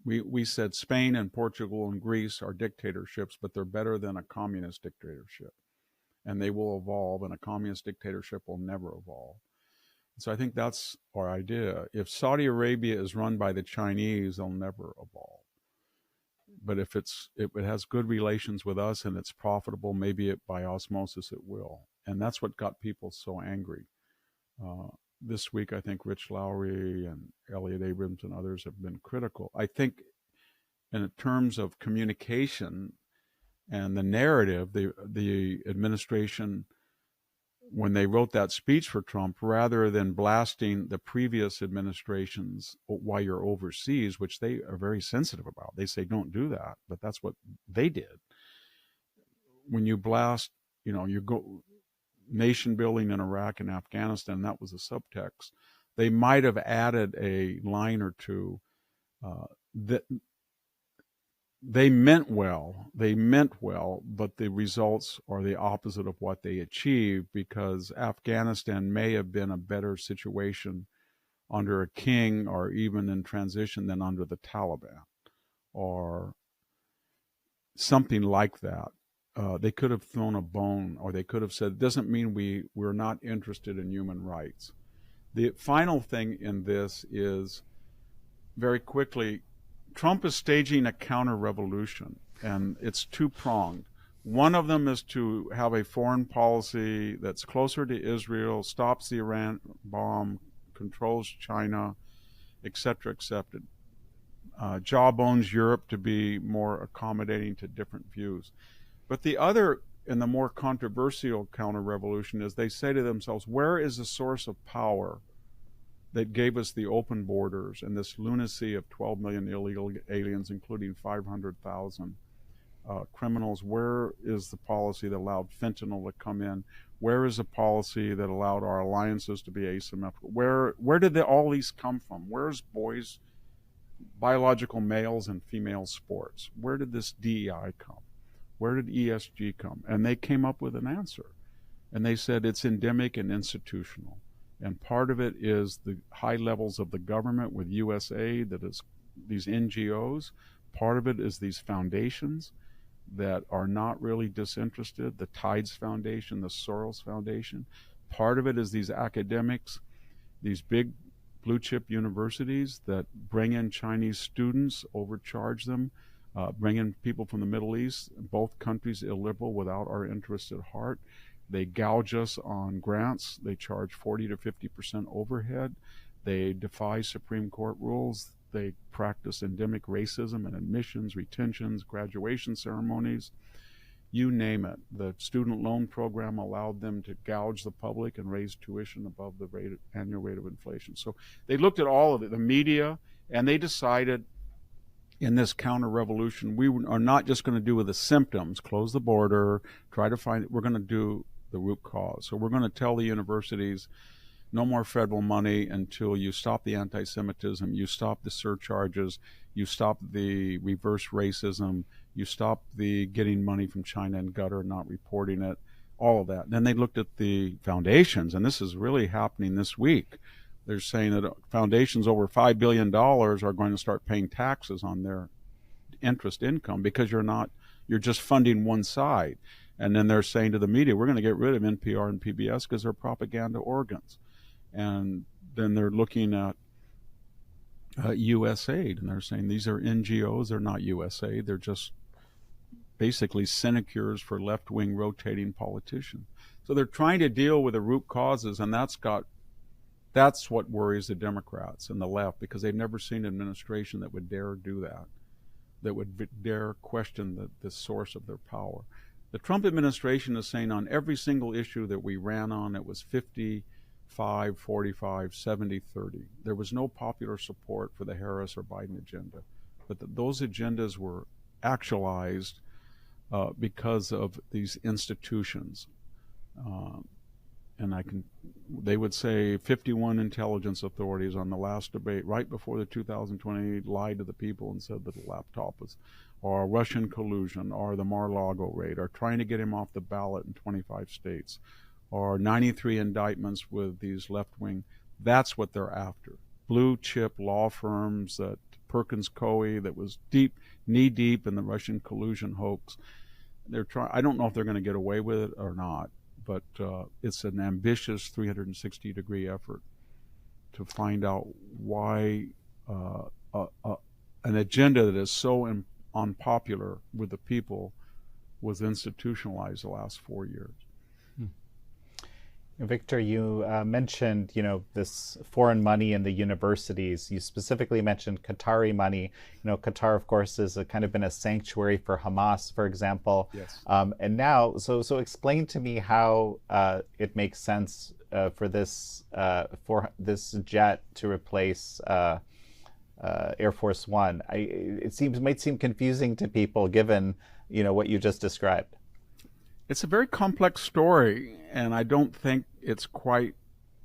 We said Spain and Portugal and Greece are dictatorships, but they're better than a communist dictatorship. And they will evolve, and a communist dictatorship will never evolve. So I think that's our idea. If Saudi Arabia is run by the Chinese, they'll never evolve. But if it has good relations with us and it's profitable, maybe by osmosis it will. And that's what got people so angry. This week, I think Rich Lowry and Elliot Abrams and others have been critical. I think in terms of communication and the narrative, the administration, when they wrote that speech for Trump, rather than blasting the previous administrations while you're overseas, which they are very sensitive about, they say don't do that, but that's what they did. When you blast, you go nation building in Iraq and Afghanistan, that was a subtext. They might have added a line or two that they meant well, but the results are the opposite of what they achieved, because Afghanistan may have been a better situation under a king or even in transition than under the Taliban or something like that. They could have thrown a bone, or they could have said, it doesn't mean we're not interested in human rights. The final thing in this is, very quickly, Trump is staging a counter-revolution, and it's two-pronged. One of them is to have a foreign policy that's closer to Israel, stops the Iran bomb, controls China, etc., etc. Jawbones Europe to be more accommodating to different views. But the other, and the more controversial counter-revolution, is they say to themselves, where is the source of power that gave us the open borders and this lunacy of 12 million illegal aliens, including 500,000 criminals? Where is the policy that allowed fentanyl to come in? Where is the policy that allowed our alliances to be asymmetrical? Where did all these come from? Where's boys, biological males and female sports? Where did this DEI come? Where did ESG come? And they came up with an answer. And they said it's endemic and institutional. And part of it is the high levels of the government with USAID, that is these NGOs. Part of it is these foundations that are not really disinterested, the Tides Foundation, the Soros Foundation. Part of it is these academics, these big blue chip universities that bring in Chinese students, overcharge them, bring in people from the Middle East, both countries illiberal without our interests at heart. They gouge us on grants. They charge 40 to 50% overhead. They defy Supreme Court rules. They practice endemic racism and admissions, retentions, graduation ceremonies, you name it. The student loan program allowed them to gouge the public and raise tuition above the annual rate of inflation. So they looked at all of it, the media, and they decided in this counter-revolution, we are not just going to do with the symptoms, close the border, try to find it. We're going to do the root cause. So we're going to tell the universities, no more federal money until you stop the anti-Semitism, you stop the surcharges, you stop the reverse racism, you stop the getting money from China and gutter, not reporting it, all of that. Then they looked at the foundations, and this is really happening this week. They're saying that foundations over $5 billion are going to start paying taxes on their interest income because you're just funding one side. And then they're saying to the media, we're going to get rid of NPR and PBS because they're propaganda organs. And then they're looking at USAID, and they're saying these are NGOs, they're not USAID, they're just basically sinecures for left-wing rotating politicians. So they're trying to deal with the root causes, and that's what worries the Democrats and the left, because they've never seen an administration that would dare do that, that would dare question the source of their power. The Trump administration is saying on every single issue that we ran on, it was 55, 45, 70, 30. There was no popular support for the Harris or Biden agenda. But those agendas were actualized because of these institutions. And they would say 51 intelligence authorities on the last debate right before the 2020 lied to the people and said that the laptop was, or Russian collusion, or the Mar-a-Lago raid, or trying to get him off the ballot in 25 states, or 93 indictments with these left-wing. That's what they're after. Blue chip law firms, that Perkins Coie that was knee-deep in the Russian collusion hoax. I don't know if they're going to get away with it or not, but it's an ambitious 360-degree effort to find out why an agenda that is so unpopular with the people was institutionalized the last 4 years. Victor, you mentioned, this foreign money in the universities. You specifically mentioned Qatari money. Qatar, of course, has kind of been a sanctuary for Hamas, for example. Yes. And now, so explain to me how it makes sense for this jet to replace Air Force One. It might seem confusing to people, given what you just described. It's a very complex story, and I don't think it's quite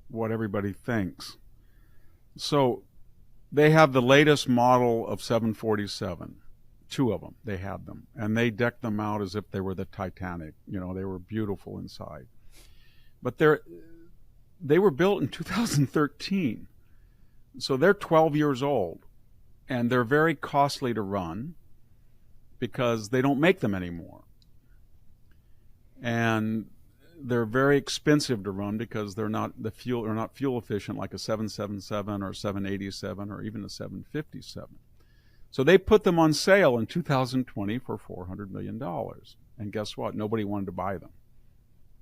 what everybody thinks. So they have the latest model of 747, 2 of them, they had them, and they decked them out as if they were the Titanic. They were beautiful inside. But they were built in 2013, so they're 12 years old, and they're very costly to run because they don't make them anymore. And they're very expensive to run because they're not fuel efficient like a 777 or 787 or even a 757. So they put them on sale in 2020 for $400 million. And guess what? Nobody wanted to buy them.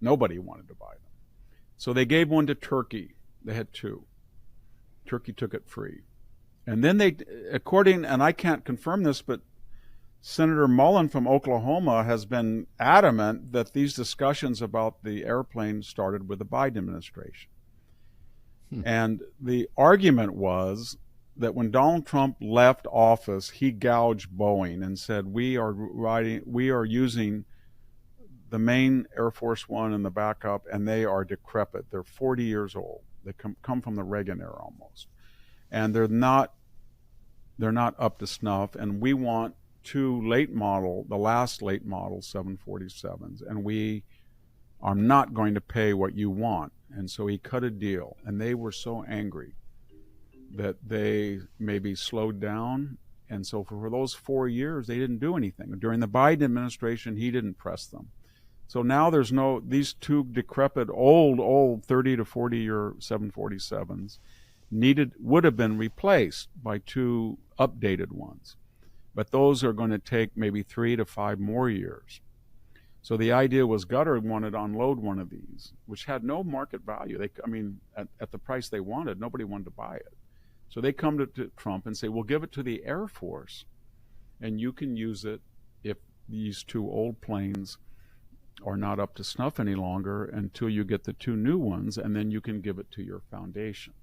Nobody wanted to buy them. So they gave one to Turkey. They had two. Turkey took it free. And then and I can't confirm this, but Senator Mullen from Oklahoma has been adamant that these discussions about the airplane started with the Biden administration. And the argument was that when Donald Trump left office, he gouged Boeing and said, we are using the main Air Force One and the backup, and they are decrepit. They're 40 years old. They come from the Reagan era almost. And they're not up to snuff, and we want the last late model 747s, and we are not going to pay what you want. And so he cut a deal, and they were so angry that they maybe slowed down. And so for those 4 years, they didn't do anything. During the Biden administration, he didn't press them. So now these two decrepit, old 30 to 40 year 747s would have been replaced by two updated ones. But those are going to take maybe 3 to 5 more years. So the idea was Qatar wanted to unload one of these, which had no market value. At the price they wanted, nobody wanted to buy it. So they come to Trump and say, we'll give it to the Air Force, and you can use it if these two old planes are not up to snuff any longer until you get the two new ones, and then you can give it to your foundation.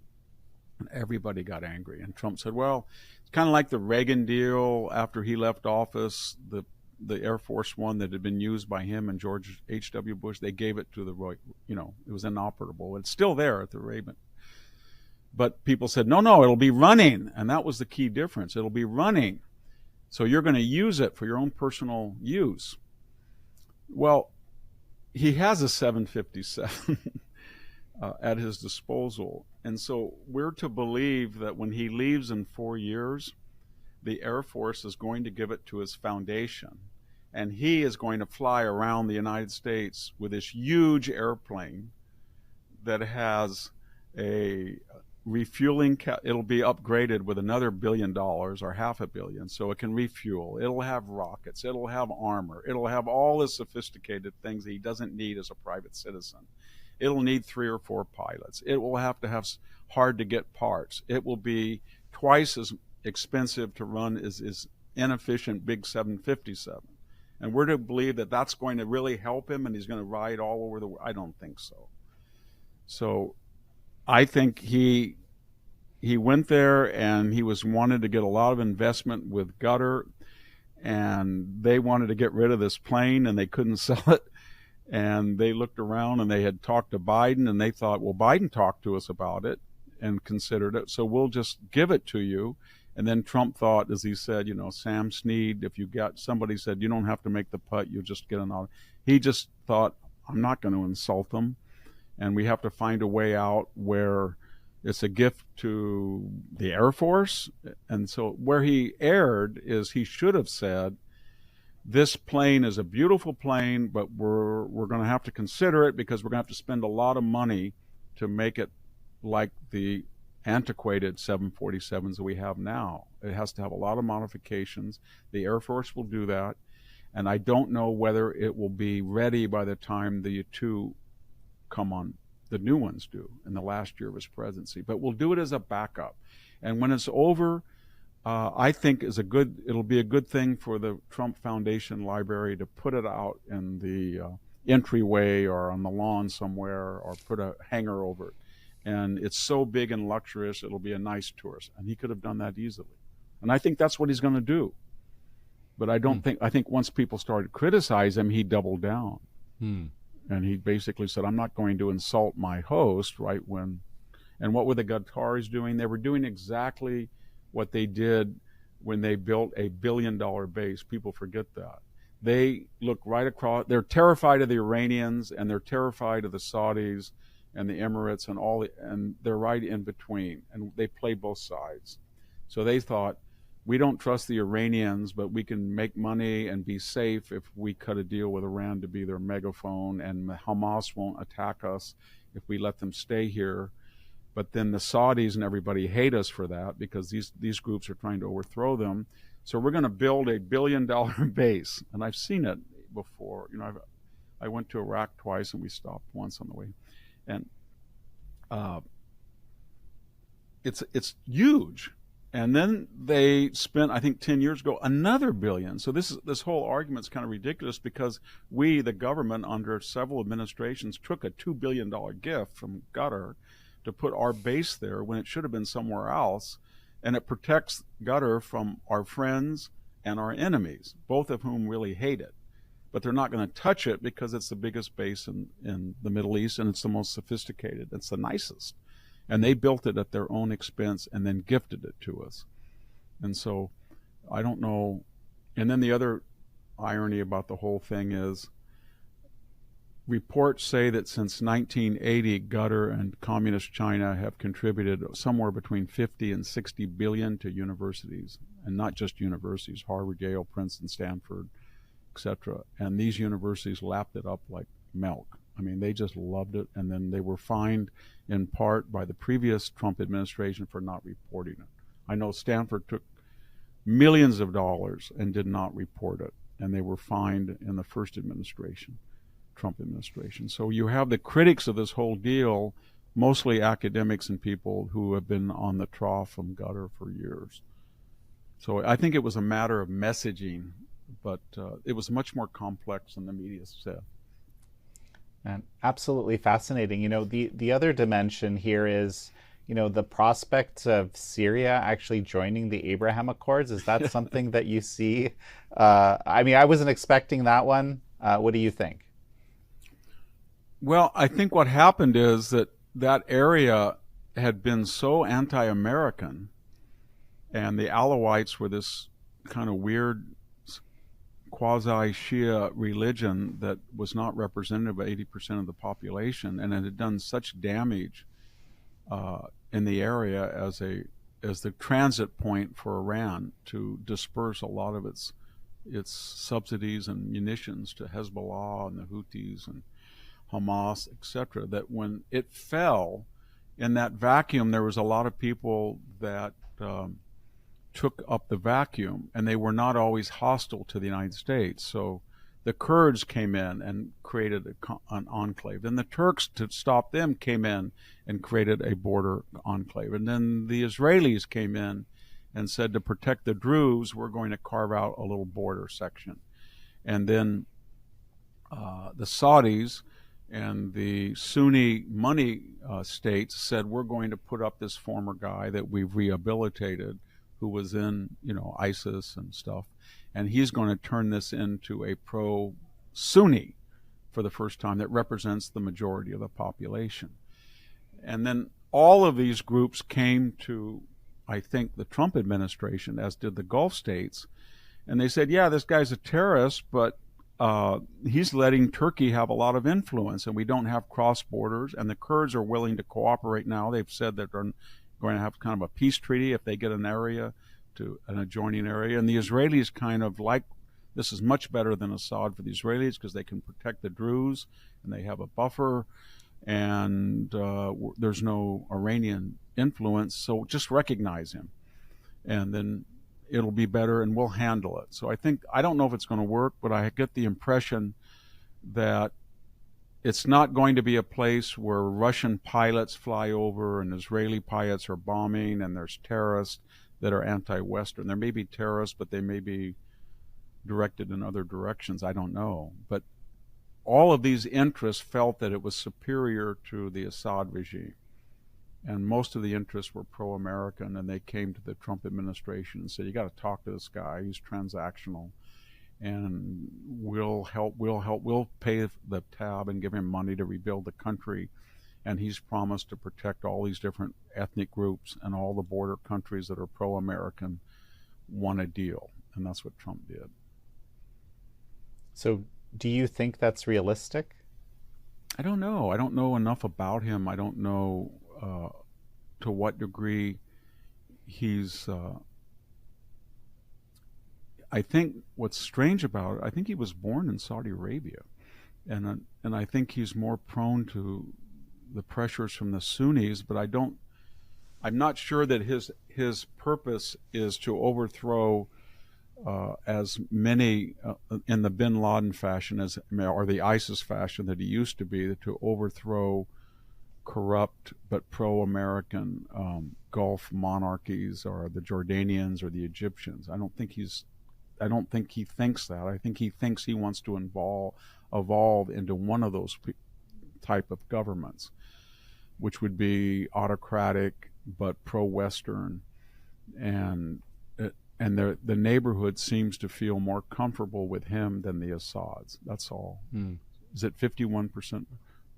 And everybody got angry. And Trump said, well, it's kind of like the Reagan deal after he left office, the Air Force One that had been used by him and George H.W. Bush, they gave it to it was inoperable. It's still there at the Reagan. But people said, no, it'll be running. And that was the key difference. It'll be running. So you're going to use it for your own personal use. Well, he has a 757 at his disposal. And so we're to believe that when he leaves in 4 years, the Air Force is going to give it to his foundation. And he is going to fly around the United States with this huge airplane that has a refueling. It'll be upgraded with another $1 billion or $500 million, so it can refuel. It'll have rockets. It'll have armor. It'll have all the sophisticated things that he doesn't need as a private citizen. It'll need 3 or 4 pilots. It will have to have hard to get parts. It will be twice as expensive to run as his inefficient big 757. And we're to believe that that's going to really help him and he's going to ride all over the world. I don't think so. So I think he went there and he wanted to get a lot of investment with Qatar, and they wanted to get rid of this plane and they couldn't sell it. And they looked around and they had talked to Biden, and they thought, well, Biden talked to us about it and considered it, so we'll just give it to you. And then Trump thought, as he said, Sam Snead, somebody said, you don't have to make the putt, you just get an auto. He just thought, I'm not going to insult them. And we have to find a way out where it's a gift to the Air Force. And so where he erred is he should have said, this plane is a beautiful plane, but we're going to have to consider it because we're going to have to spend a lot of money to make it like the antiquated 747s that we have now. It has to have a lot of modifications. The Air Force will do that. And I don't know whether it will be ready by the time the two come on, the new ones do, in the last year of his presidency. But we'll do it as a backup. And when it's over, I think it'll be a good thing for the Trump Foundation Library to put it out in the entryway or on the lawn somewhere, or put a hanger over it. And it's so big and luxurious, it'll be a nice tourist. And he could have done that easily. And I think that's what he's going to do. But I think once people started criticizing him, he doubled down. And he basically said, I'm not going to insult my host, and what were the Qataris doing? They were doing exactly what they did when they built a $1 billion base. People forget that. They look right across, they're terrified of the Iranians, and they're terrified of the Saudis and the Emirates and they're right in between, and they play both sides. So they thought, we don't trust the Iranians, but we can make money and be safe if we cut a deal with Iran to be their megaphone, and Hamas won't attack us if we let them stay here. But then the Saudis and everybody hate us for that because these groups are trying to overthrow them. So we're going to build a $1 billion base, and I've seen it before. I went to Iraq twice, and we stopped once on the way, and it's huge. And then they spent, I think 10 years ago, another $1 billion. So this whole argument is kind of ridiculous because we, the government, under several administrations, took a $2 billion gift from Qatar to put our base there when it should have been somewhere else. And it protects Qatar from our friends and our enemies, both of whom really hate it. But they're not going to touch it because it's the biggest base in the Middle East, and it's the most sophisticated. It's the nicest. And they built it at their own expense and then gifted it to us. And so I don't know. And then the other irony about the whole thing is reports say that since 1980, Qatar and Communist China have contributed somewhere between 50 and 60 billion to universities, and not just universities, Harvard, Yale, Princeton, Stanford, etc. And these universities lapped it up like milk. I mean, they just loved it, and then they were fined in part by the previous Trump administration for not reporting it. I know Stanford took millions of dollars and did not report it, and they were fined in the first administration, Trump administration. So you have the critics of this whole deal, mostly academics and people who have been on the trough from Qatar for years. So I think it was a matter of messaging, but it was much more complex than the media said. And absolutely fascinating. The other dimension here is, the prospect of Syria actually joining the Abraham Accords. Is that something that you see? I wasn't expecting that one. What do you think? Well, I think what happened is that area had been so anti-American, and the Alawites were this kind of weird quasi-Shia religion that was not representative of 80% of the population, and it had done such damage in the area as the transit point for Iran to disperse a lot of its subsidies and munitions to Hezbollah and the Houthis and Hamas, etc., that when it fell, in that vacuum, there was a lot of people that took up the vacuum, and they were not always hostile to the United States. So the Kurds came in and created an enclave. Then the Turks, to stop them, came in and created a border enclave. And then the Israelis came in and said, to protect the Druze, we're going to carve out a little border section. And then the Saudis and the Sunni money states said, we're going to put up this former guy that we've rehabilitated, who was in, ISIS and stuff, and he's going to turn this into a pro-Sunni for the first time that represents the majority of the population. And then all of these groups came to, I think, the Trump administration, as did the Gulf states, and they said, yeah, this guy's a terrorist, but he's letting Turkey have a lot of influence, and we don't have cross borders, and the Kurds are willing to cooperate now. They've said that they're going to have kind of a peace treaty if they get an adjoining area. And the Israelis kind of like, this is much better than Assad for the Israelis because they can protect the Druze and they have a buffer, and there's no Iranian influence, so just recognize him and then it'll be better and we'll handle it. So I don't know if it's going to work, but I get the impression that it's not going to be a place where Russian pilots fly over and Israeli pilots are bombing and there's terrorists that are anti-Western. There may be terrorists, but they may be directed in other directions. I don't know. But all of these interests felt that it was superior to the Assad regime. And most of the interests were pro-American, and they came to the Trump administration and said, you got to talk to this guy. He's transactional. And we'll pay the tab and give him money to rebuild the country. And he's promised to protect all these different ethnic groups, and all the border countries that are pro-American want a deal. And that's what Trump did. So do you think that's realistic? I don't know. I don't know enough about him. I don't know to what degree he's I think what's strange about it, I think he was born in Saudi Arabia, and I think he's more prone to the pressures from the Sunnis. But I'm not sure that his purpose is to overthrow as many in the Bin Laden fashion as or the ISIS fashion that he used to be, to overthrow corrupt but pro-American Gulf monarchies, or the Jordanians or the Egyptians. I don't think he thinks that. I think he thinks he wants to evolve into one of those type of governments, which would be autocratic but pro-Western, and the neighborhood seems to feel more comfortable with him than the Assads. That's all. Is it 51%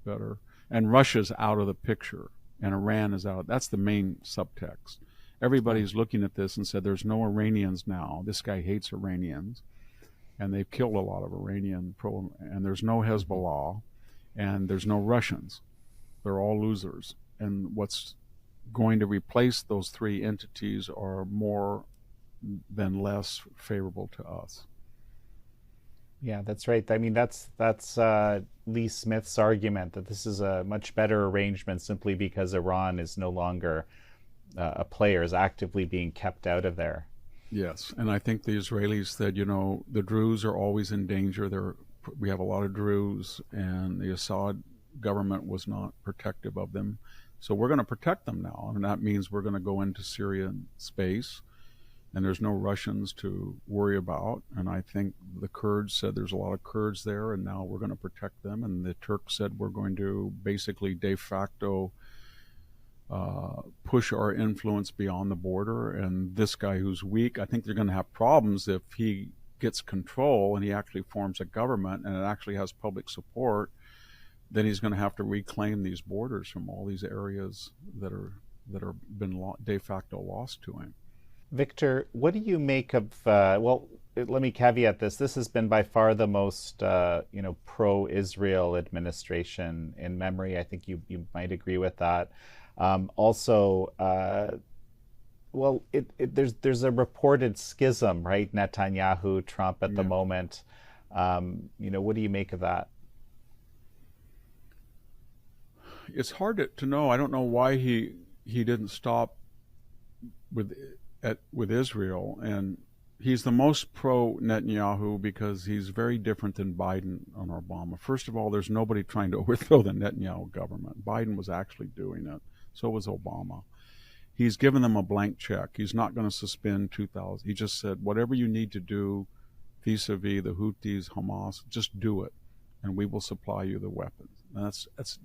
better? And Russia's out of the picture, and Iran is out. That's the main subtext. Everybody's looking at this and said, there's no Iranians now. This guy hates Iranians, and they've killed a lot of and there's no Hezbollah, and there's no Russians. They're all losers. And what's going to replace those three entities are more than less favorable to us. Yeah, that's right. I mean, that's Lee Smith's argument that this is a much better arrangement simply because Iran is no longer a player, is actively being kept out of there. Yes, and I think the Israelis said, the Druze are always in danger. We have a lot of Druze, and the Assad government was not protective of them. So we're going to protect them now, and that means we're going to go into Syrian space, and there's no Russians to worry about. And I think the Kurds said there's a lot of Kurds there, and now we're going to protect them. And the Turks said we're going to basically de facto push our influence beyond the border. And this guy who's weak, I think they're going to have problems if he gets control and he actually forms a government and it actually has public support. Then he's going to have to reclaim these borders from all these areas that are been de facto lost to him. Victor, what do you make of, well, let me caveat this. This has been by far the most, pro-Israel administration in memory. I think you might agree with that. Also, there's a reported schism, right? Netanyahu, Trump at the moment. What do you make of that? It's hard to know. I don't know why he didn't stop with Israel, and he's the most pro Netanyahu because he's very different than Biden and Obama. First of all, there's nobody trying to overthrow the Netanyahu government. Biden was actually doing it. So was Obama. He's given them a blank check. He's not going to suspend 2,000. He just said, whatever you need to do vis-a-vis the Houthis, Hamas, just do it, and we will supply you the weapons. And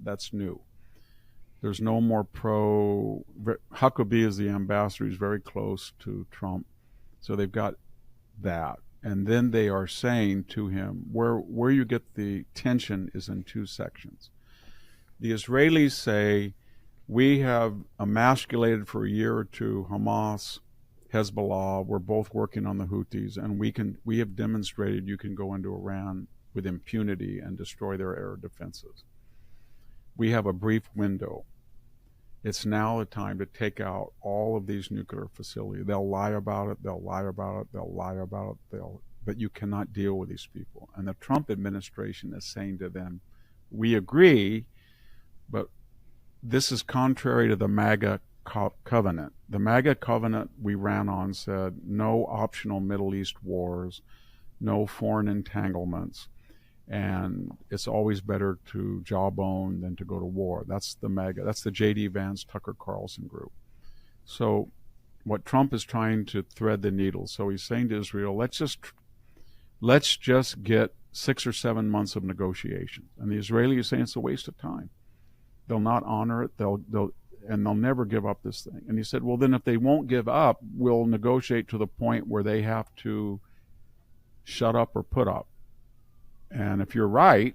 that's new. There's no more Huckabee is the ambassador. He's very close to Trump. So they've got that. And then they are saying to him, where you get the tension is in two sections. The Israelis say, we have emasculated for a year or two Hamas, Hezbollah. We're both working on the Houthis, and we have demonstrated you can go into Iran with impunity and destroy their air defenses. We have a brief window. It's now the time to take out all of these nuclear facilities. They'll lie about it, they'll lie about it, they'll lie about it, but you cannot deal with these people. And the Trump administration is saying to them, we agree, but this is contrary to the MAGA covenant. The MAGA covenant we ran on said no optional Middle East wars, no foreign entanglements, and it's always better to jawbone than to go to war. That's the MAGA. That's the J.D. Vance, Tucker Carlson group. So what Trump is trying to thread the needle. So he's saying to Israel, let's just get 6 or 7 months of negotiation. And the Israelis are saying it's a waste of time. They'll not honor it. They'll never give up this thing. And he said, well, then if they won't give up, we'll negotiate to the point where they have to shut up or put up. And if you're right,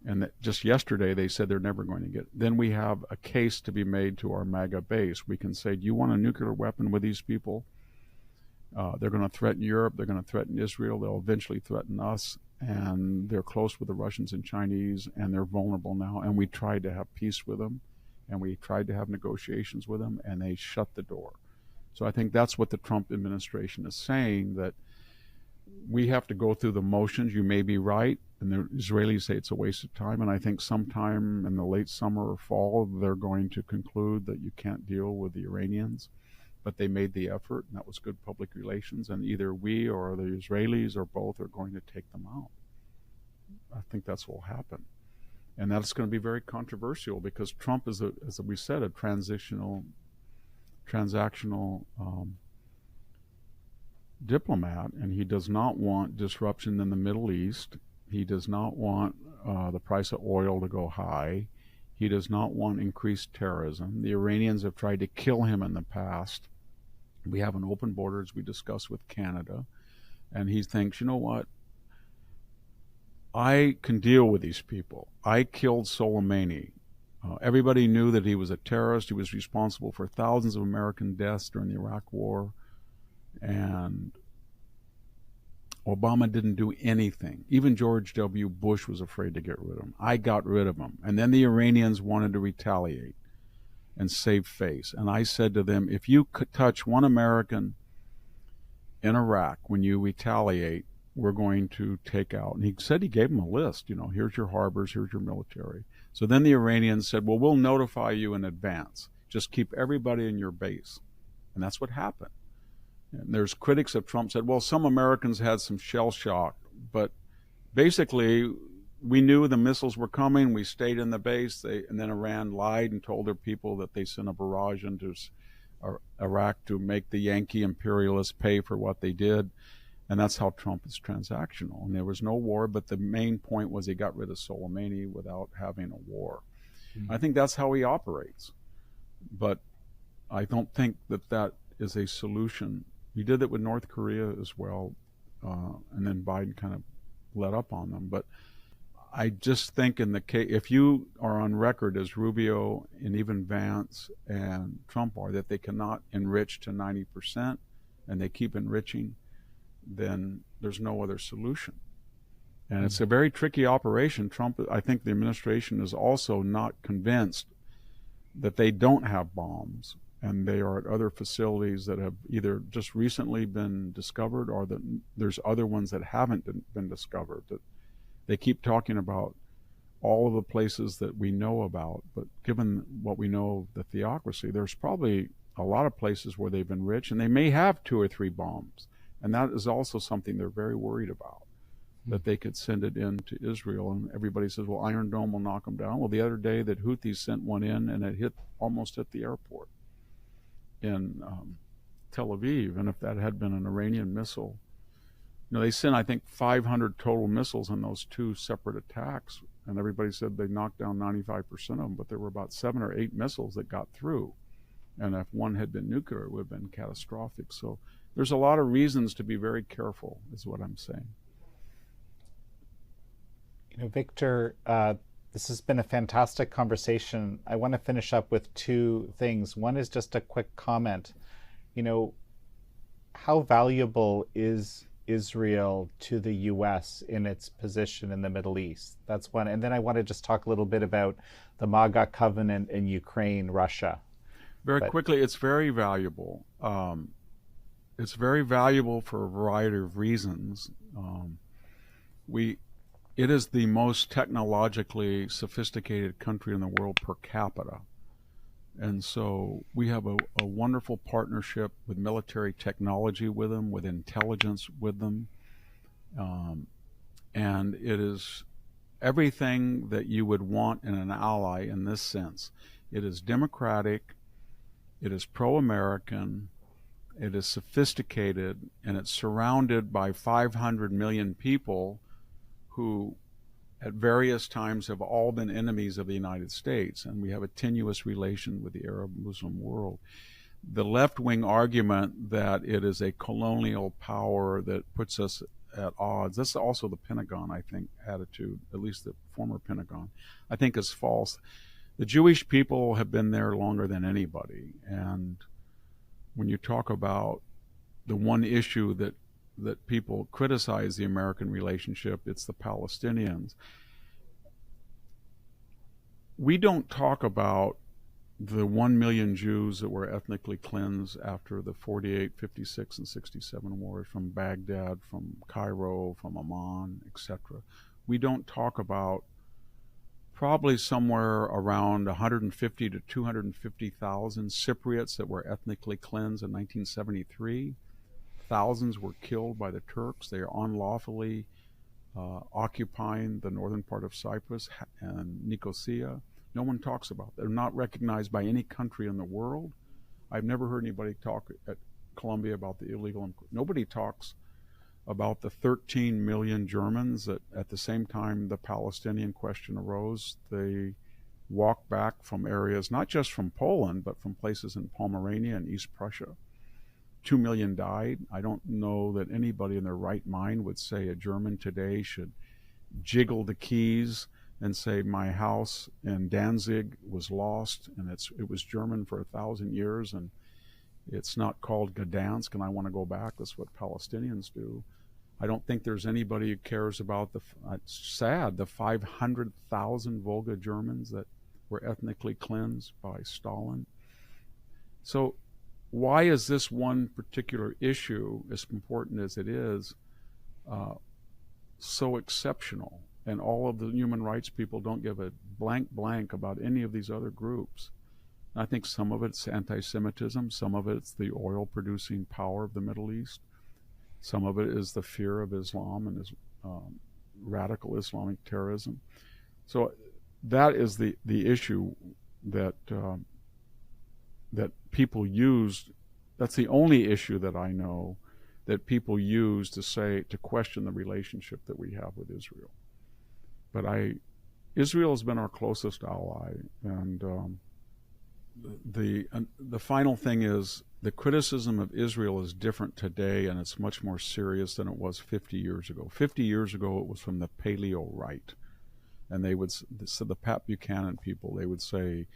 and that just yesterday they said they're never going to get, then we have a case to be made to our MAGA base. We can say, do you want a nuclear weapon with these people? They're going to threaten Europe. They're going to threaten Israel. They'll eventually threaten us. And they're close with the Russians and Chinese, and they're vulnerable now. And we tried to have peace with them, and we tried to have negotiations with them, and they shut the door. So I think that's what the Trump administration is saying, that we have to go through the motions. You may be right, and the Israelis say it's a waste of time. And I think sometime in the late summer or fall, they're going to conclude that you can't deal with the Iranians. But they made the effort, and that was good public relations. And either we or the Israelis or both are going to take them out. I think that's what will happen. And that's going to be very controversial because Trump is, as we said, a transactional diplomat, and he does not want disruption in the Middle East. He does not want the price of oil to go high. He does not want increased terrorism. The Iranians have tried to kill him in the past. We have an open border, as we discussed, with Canada. And he thinks, you know what? I can deal with these people. I killed Soleimani. Everybody knew that he was a terrorist. He was responsible for thousands of American deaths during the Iraq War. And Obama didn't do anything. Even George W. Bush was afraid to get rid of him. I got rid of him. And then the Iranians wanted to retaliate and save face. And I said to them, if you could touch one American in Iraq when you retaliate, we're going to take out. And he said he gave them a list. Here's your harbors, here's your military. So then the Iranians said, well, we'll notify you in advance. Just keep everybody in your base. And that's what happened. And there's critics of Trump said, well, some Americans had some shell shock. But basically, we knew the missiles were coming. We stayed in the base. And then Iran lied and told their people that they sent a barrage into Iraq to make the Yankee imperialists pay for what they did. And that's how Trump is transactional. And there was no war, but the main point was he got rid of Soleimani without having a war. Mm-hmm. I think that's how he operates. But I don't think that is a solution. He did it with North Korea as well, and then Biden kind of let up on them. But I just think in the case, if you are on record as Rubio and even Vance and Trump are, that they cannot enrich to 90%, and they keep enriching, then there's no other solution. And it's a very tricky operation. Trump, I think the administration is also not convinced that they don't have bombs, and they are at other facilities that have either just recently been discovered or that there's other ones that haven't been discovered. That they keep talking about all of the places that we know about, but given what we know of the theocracy, there's probably a lot of places where they've enriched, and they may have 2 or 3 bombs. And that is also something they're very worried about, that they could send it into Israel. And everybody says, well, Iron Dome will knock them down. Well, the other day that Houthis sent one in, and it almost hit the airport in Tel Aviv. And if that had been an Iranian missile, they sent, I think, 500 total missiles in those 2 separate attacks. And everybody said they knocked down 95% of them, but there were about 7 or 8 missiles that got through. And if one had been nuclear, it would have been catastrophic. So there's a lot of reasons to be very careful, is what I'm saying. Victor, this has been a fantastic conversation. I want to finish up with 2 things. One is just a quick comment. How valuable is Israel to the U.S. in its position in the Middle East? That's one. And then I want to just talk a little bit about the MAGA covenant in Ukraine, Russia. Very quickly, it's very valuable. It's very valuable for a variety of reasons. It is the most technologically sophisticated country in the world per capita. And so we have a wonderful partnership with military technology with them, with intelligence with them. And it is everything that you would want in an ally in this sense. It is democratic, it is pro-American, it is sophisticated, and it's surrounded by 500 million people who at various times have all been enemies of the United States, and we have a tenuous relation with the Arab Muslim world. The left-wing argument that it is a colonial power that puts us at odds, that's also the Pentagon, I think, attitude, at least the former Pentagon, I think is false. The Jewish people have been there longer than anybody, and when you talk about the one issue that people criticize the American relationship, it's the Palestinians. We don't talk about the 1 million Jews that were ethnically cleansed after the 48, 56, and 67 wars from Baghdad, from Cairo, from Amman, etc. We don't talk about probably somewhere around 150 to 250,000 Cypriots that were ethnically cleansed in 1973. Thousands were killed by the Turks. They are unlawfully occupying the northern part of Cyprus and Nicosia. No one talks about them. They're not recognized by any country in the world. I've never heard anybody talk at Colombia about the illegal. Nobody talks about the 13 million Germans that at the same time the Palestinian question arose, they walked back from areas, not just from Poland, but from places in Pomerania and East Prussia. 2 million died. I don't know that anybody in their right mind would say a German today should jiggle the keys and say my house in Danzig was lost and it was German for 1,000 years and it's not called Gdansk and I want to go back. That's what Palestinians do. I don't think there's anybody who cares about it's sad, the 500,000 Volga Germans that were ethnically cleansed by Stalin. So why is this one particular issue, as important as it is, so exceptional? And all of the human rights people don't give a blank about any of these other groups. And I think some of it's anti-Semitism, some of it's the oil-producing power of the Middle East, some of it is the fear of Islam and radical Islamic terrorism. So that is the issue that that people used. That's the only issue that I know that people use to question the relationship that we have with Israel. But Israel has been our closest ally, and the final thing is the criticism of Israel is different today, and it's much more serious than it was 50 years ago. 50 years ago, it was from the paleo right, and so the Pat Buchanan people, they would say,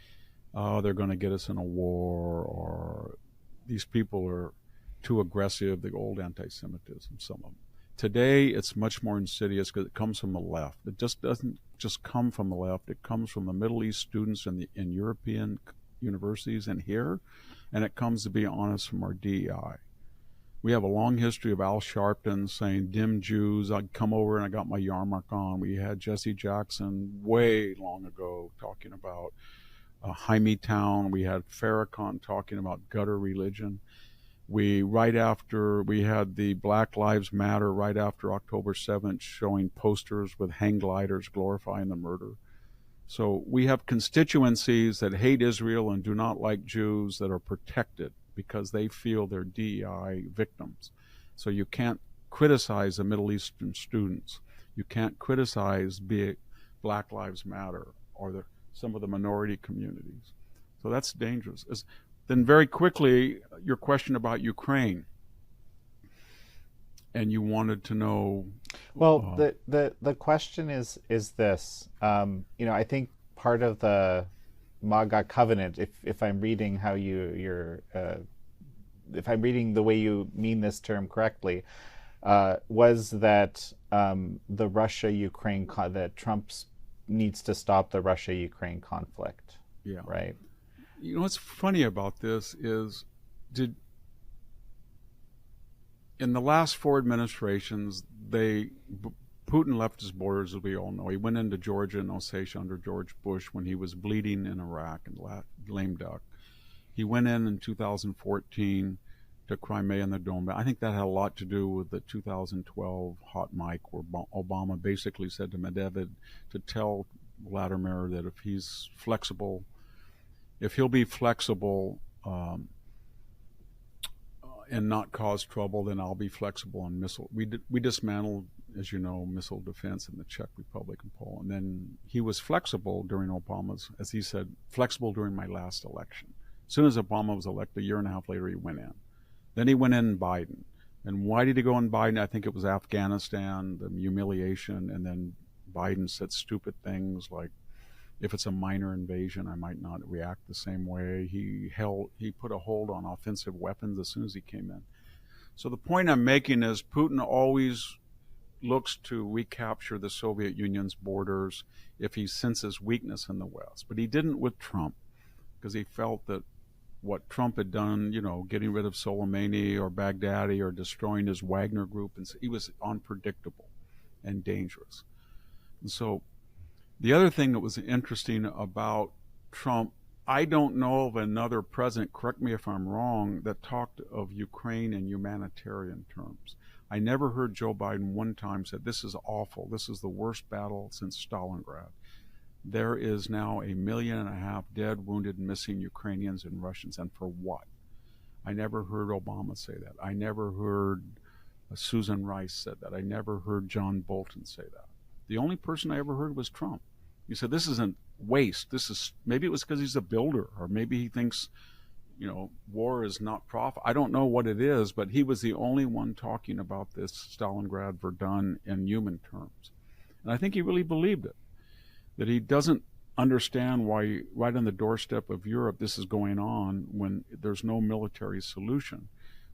oh, they're going to get us in a war, or these people are too aggressive, the old anti-Semitism, some of them. Today, it's much more insidious because it comes from the left. It just doesn't just come from the left. It comes from the Middle East students in European universities and here, and it comes, to be honest, from our DEI. We have a long history of Al Sharpton saying, dim Jews, I'd come over and I got my yarmulke on. We had Jesse Jackson way long ago talking about Hymietown. We had Farrakhan talking about gutter religion. Right after we had the Black Lives Matter, right after October 7th, showing posters with hang gliders glorifying the murder. So we have constituencies that hate Israel and do not like Jews that are protected because they feel they're DEI victims. So you can't criticize the Middle Eastern students. You can't criticize Black Lives Matter or some of the minority communities. So that's dangerous. Then very quickly, your question about Ukraine. And you wanted to know. Well, the question is this. I think part of the MAGA covenant, if I'm reading how if I'm reading the way you mean this term correctly, was that the Russia-Ukraine that Trump needs to stop the Russia-Ukraine conflict. Yeah. Right. You know what's funny about this is, in the last 4 administrations, Putin left his borders, as we all know. He went into Georgia and Ossetia under George Bush when he was bleeding in Iraq and lame duck. He went in 2014 to Crimea and the Donbass. I think that had a lot to do with the 2012 hot mic where Obama basically said to Medvedev to tell Vladimir that if he'll be flexible and not cause trouble, then I'll be flexible on missile. We dismantled, as you know, missile defense in the Czech Republic and Poland. And then he was flexible during Obama's, as he said, flexible during my last election. As soon as Obama was elected, a year and a half later, he went in. Then he went in Biden. And why did he go in Biden? I think it was Afghanistan, the humiliation, and then Biden said stupid things like, if it's a minor invasion, I might not react the same way. He put a hold on offensive weapons as soon as he came in. So the point I'm making is Putin always looks to recapture the Soviet Union's borders if he senses weakness in the West. But he didn't with Trump. because he felt that what Trump had done, getting rid of Soleimani or Baghdadi or destroying his Wagner group, and he was unpredictable and dangerous. And so the other thing that was interesting about Trump, I don't know of another president, correct me if I'm wrong, that talked of Ukraine in humanitarian terms. I never heard Joe Biden one time said, this is awful. This is the worst battle since Stalingrad. There is now 1.5 million dead, wounded, missing Ukrainians and Russians. And for what? I never heard Obama say that. I never heard Susan Rice said that. I never heard John Bolton say that. The only person I ever heard was Trump. He said, this isn't waste. This is, maybe it was because he's a builder, or maybe he thinks, war is not profit. I don't know what it is, but he was the only one talking about this Stalingrad Verdun in human terms. And I think he really believed it, that he doesn't understand why right on the doorstep of Europe this is going on when there's no military solution.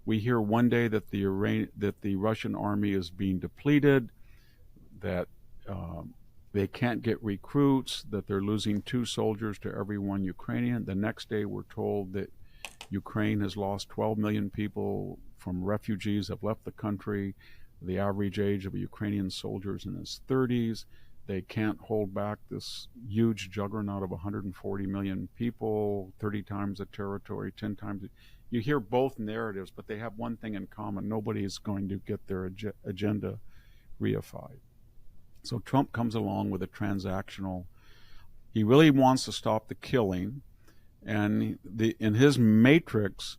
We hear one day that the Russian army is being depleted, that they can't get recruits, that they're losing 2 soldiers to every 1 Ukrainian. The next day we're told that Ukraine has lost 12 million people from refugees have left the country. The average age of a Ukrainian soldier is in his 30s. They can't hold back this huge juggernaut of 140 million people, 30 times the territory, 10 times. You hear both narratives, but they have one thing in common. Nobody is going to get their agenda reified. So Trump comes along with a transactional. He really wants to stop the killing, and in his matrix,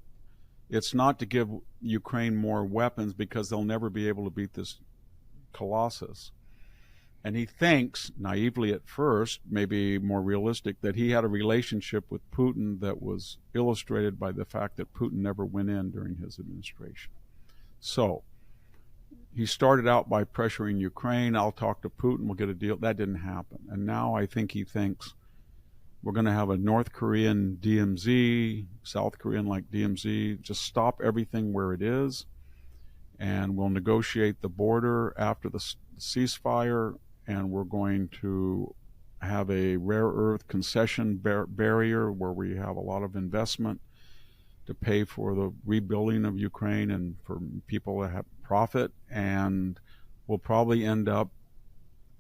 it's not to give Ukraine more weapons because they'll never be able to beat this colossus. And he thinks, naively at first, maybe more realistic, that he had a relationship with Putin that was illustrated by the fact that Putin never went in during his administration. So he started out by pressuring Ukraine. I'll talk to Putin. We'll get a deal. That didn't happen. And now I think he thinks we're going to have a North Korean DMZ, South Korean like DMZ, just stop everything where it is, and we'll negotiate the border after the ceasefire, and we're going to have a rare earth concession barrier where we have a lot of investment to pay for the rebuilding of Ukraine and for people to have profit, and we'll probably end up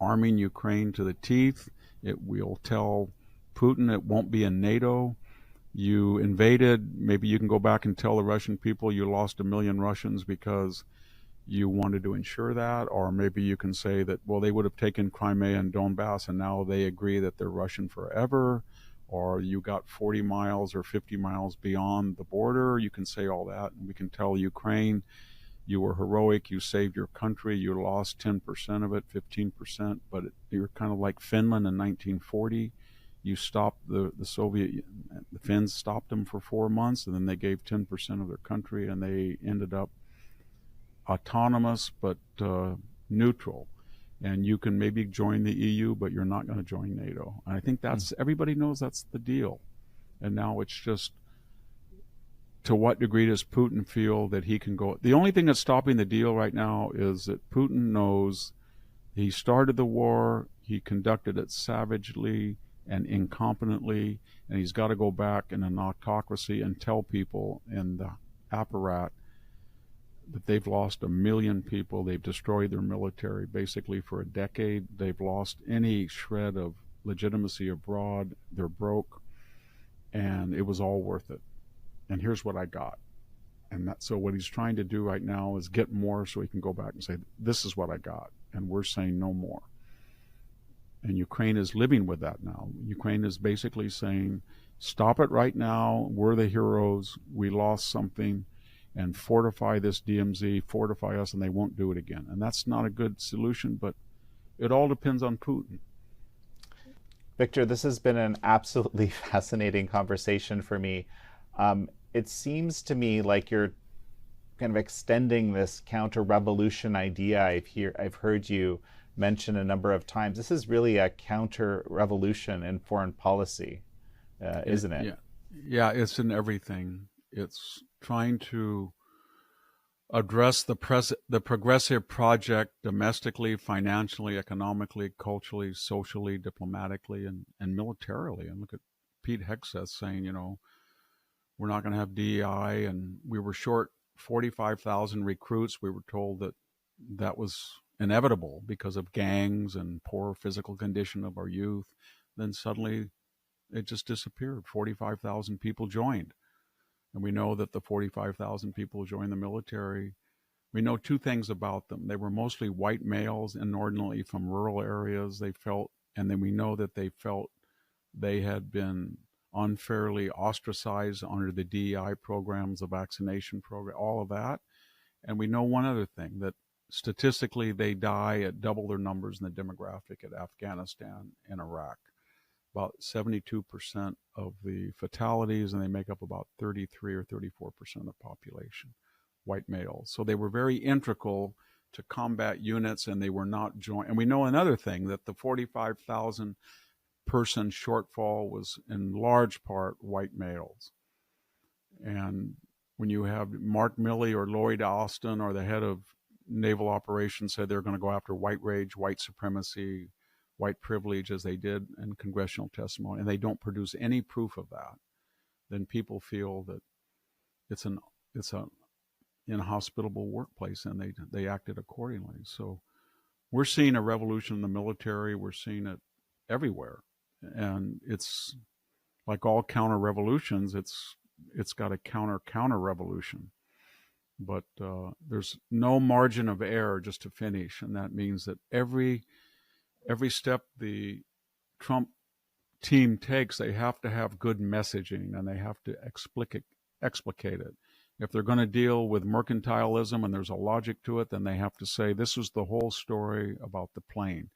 arming Ukraine to the teeth. It will tell Putin it won't be in NATO. You invaded, maybe you can go back and tell the Russian people you lost 1 million Russians because you wanted to ensure that, or maybe you can say that, well, they would have taken Crimea and Donbass and now they agree that they're Russian forever, or you got 40 miles or 50 miles beyond the border. You can say all that, and we can tell Ukraine, you were heroic, you saved your country, you lost 10% of it, 15%, but you're kind of like Finland in 1940. You stopped the Finns stopped them for 4 months, and then they gave 10% of their country, and they ended up autonomous but neutral. And you can maybe join the EU, but you're not going to join NATO. And I think that's, everybody knows that's the deal. And now it's just, to what degree does Putin feel that he can go? The only thing that's stopping the deal right now is that Putin knows he started the war, he conducted it savagely and incompetently, and he's got to go back in an autocracy and tell people in the apparat that they've lost 1 million people. They've destroyed their military basically for a decade. They've lost any shred of legitimacy abroad. They're broke, and it was all worth it. And here's what I got. And so what he's trying to do right now is get more so he can go back and say, this is what I got. And we're saying no more. And Ukraine is living with that now. Ukraine is basically saying, stop it right now. We're the heroes. We lost something. And fortify this DMZ, fortify us, and they won't do it again. And that's not a good solution, but it all depends on Putin. Victor, this has been an absolutely fascinating conversation for me. It seems to me like you're kind of extending this counter-revolution idea I've heard you mention a number of times. This is really a counter-revolution in foreign policy, isn't it? Yeah, it's in everything. It's trying to address the progressive project domestically, financially, economically, culturally, socially, diplomatically, and militarily. And look at Pete Hegseth saying, we're not going to have DEI, and we were short 45,000 recruits. We were told that that was inevitable because of gangs and poor physical condition of our youth. Then suddenly it just disappeared. 45,000 people joined. And we know that the 45,000 people who joined the military, we know two things about them. They were mostly white males, inordinately from rural areas. And then we know that they felt they had been unfairly ostracized under the DEI programs, the vaccination program, all of that. And we know one other thing, that statistically they die at double their numbers in the demographic at Afghanistan and Iraq. About 72% of the fatalities, and they make up about 33 or 34% of the population, white males. So they were very integral to combat units, and they were not joined. And we know another thing, that the 45,000 person shortfall was in large part white males. And when you have Mark Milley or Lloyd Austin or the head of naval operations said they're going to go after white rage, white supremacy, white privilege, as they did in congressional testimony, and they don't produce any proof of that, then people feel that it's an inhospitable workplace, and they acted accordingly. So we're seeing a revolution in the military. We're seeing it everywhere. And it's like all counter-revolutions, it's got a counter-revolution. But there's no margin of error, just to finish, and that means that every step the Trump team takes, they have to have good messaging, and they have to explicate it. If they're going to deal with mercantilism and there's a logic to it, then they have to say, this is the whole story about the plane.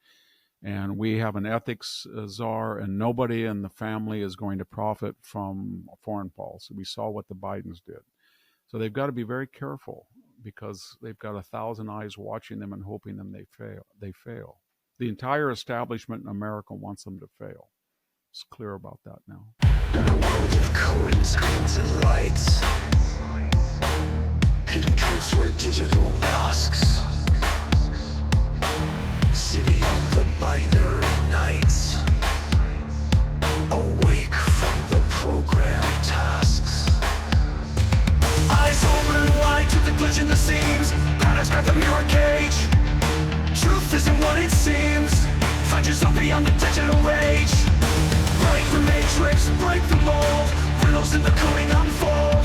And we have an ethics czar, and nobody in the family is going to profit from foreign policy. We saw what the Bidens did. So they've got to be very careful, because they've got 1,000 eyes watching them and hoping them they fail. The entire establishment in America wants them to fail. It's clear about that now. In a world of codes, codes and lights, hidden truths wear digital masks. City of the binary nights, awake from the program tasks. Eyes open wide to the glitch in the seams. Planets grab the mirror cage. Truth isn't what it seems. Find yourself beyond the digital rage. Break the matrix, break the mold. Riddles in the coding unfold.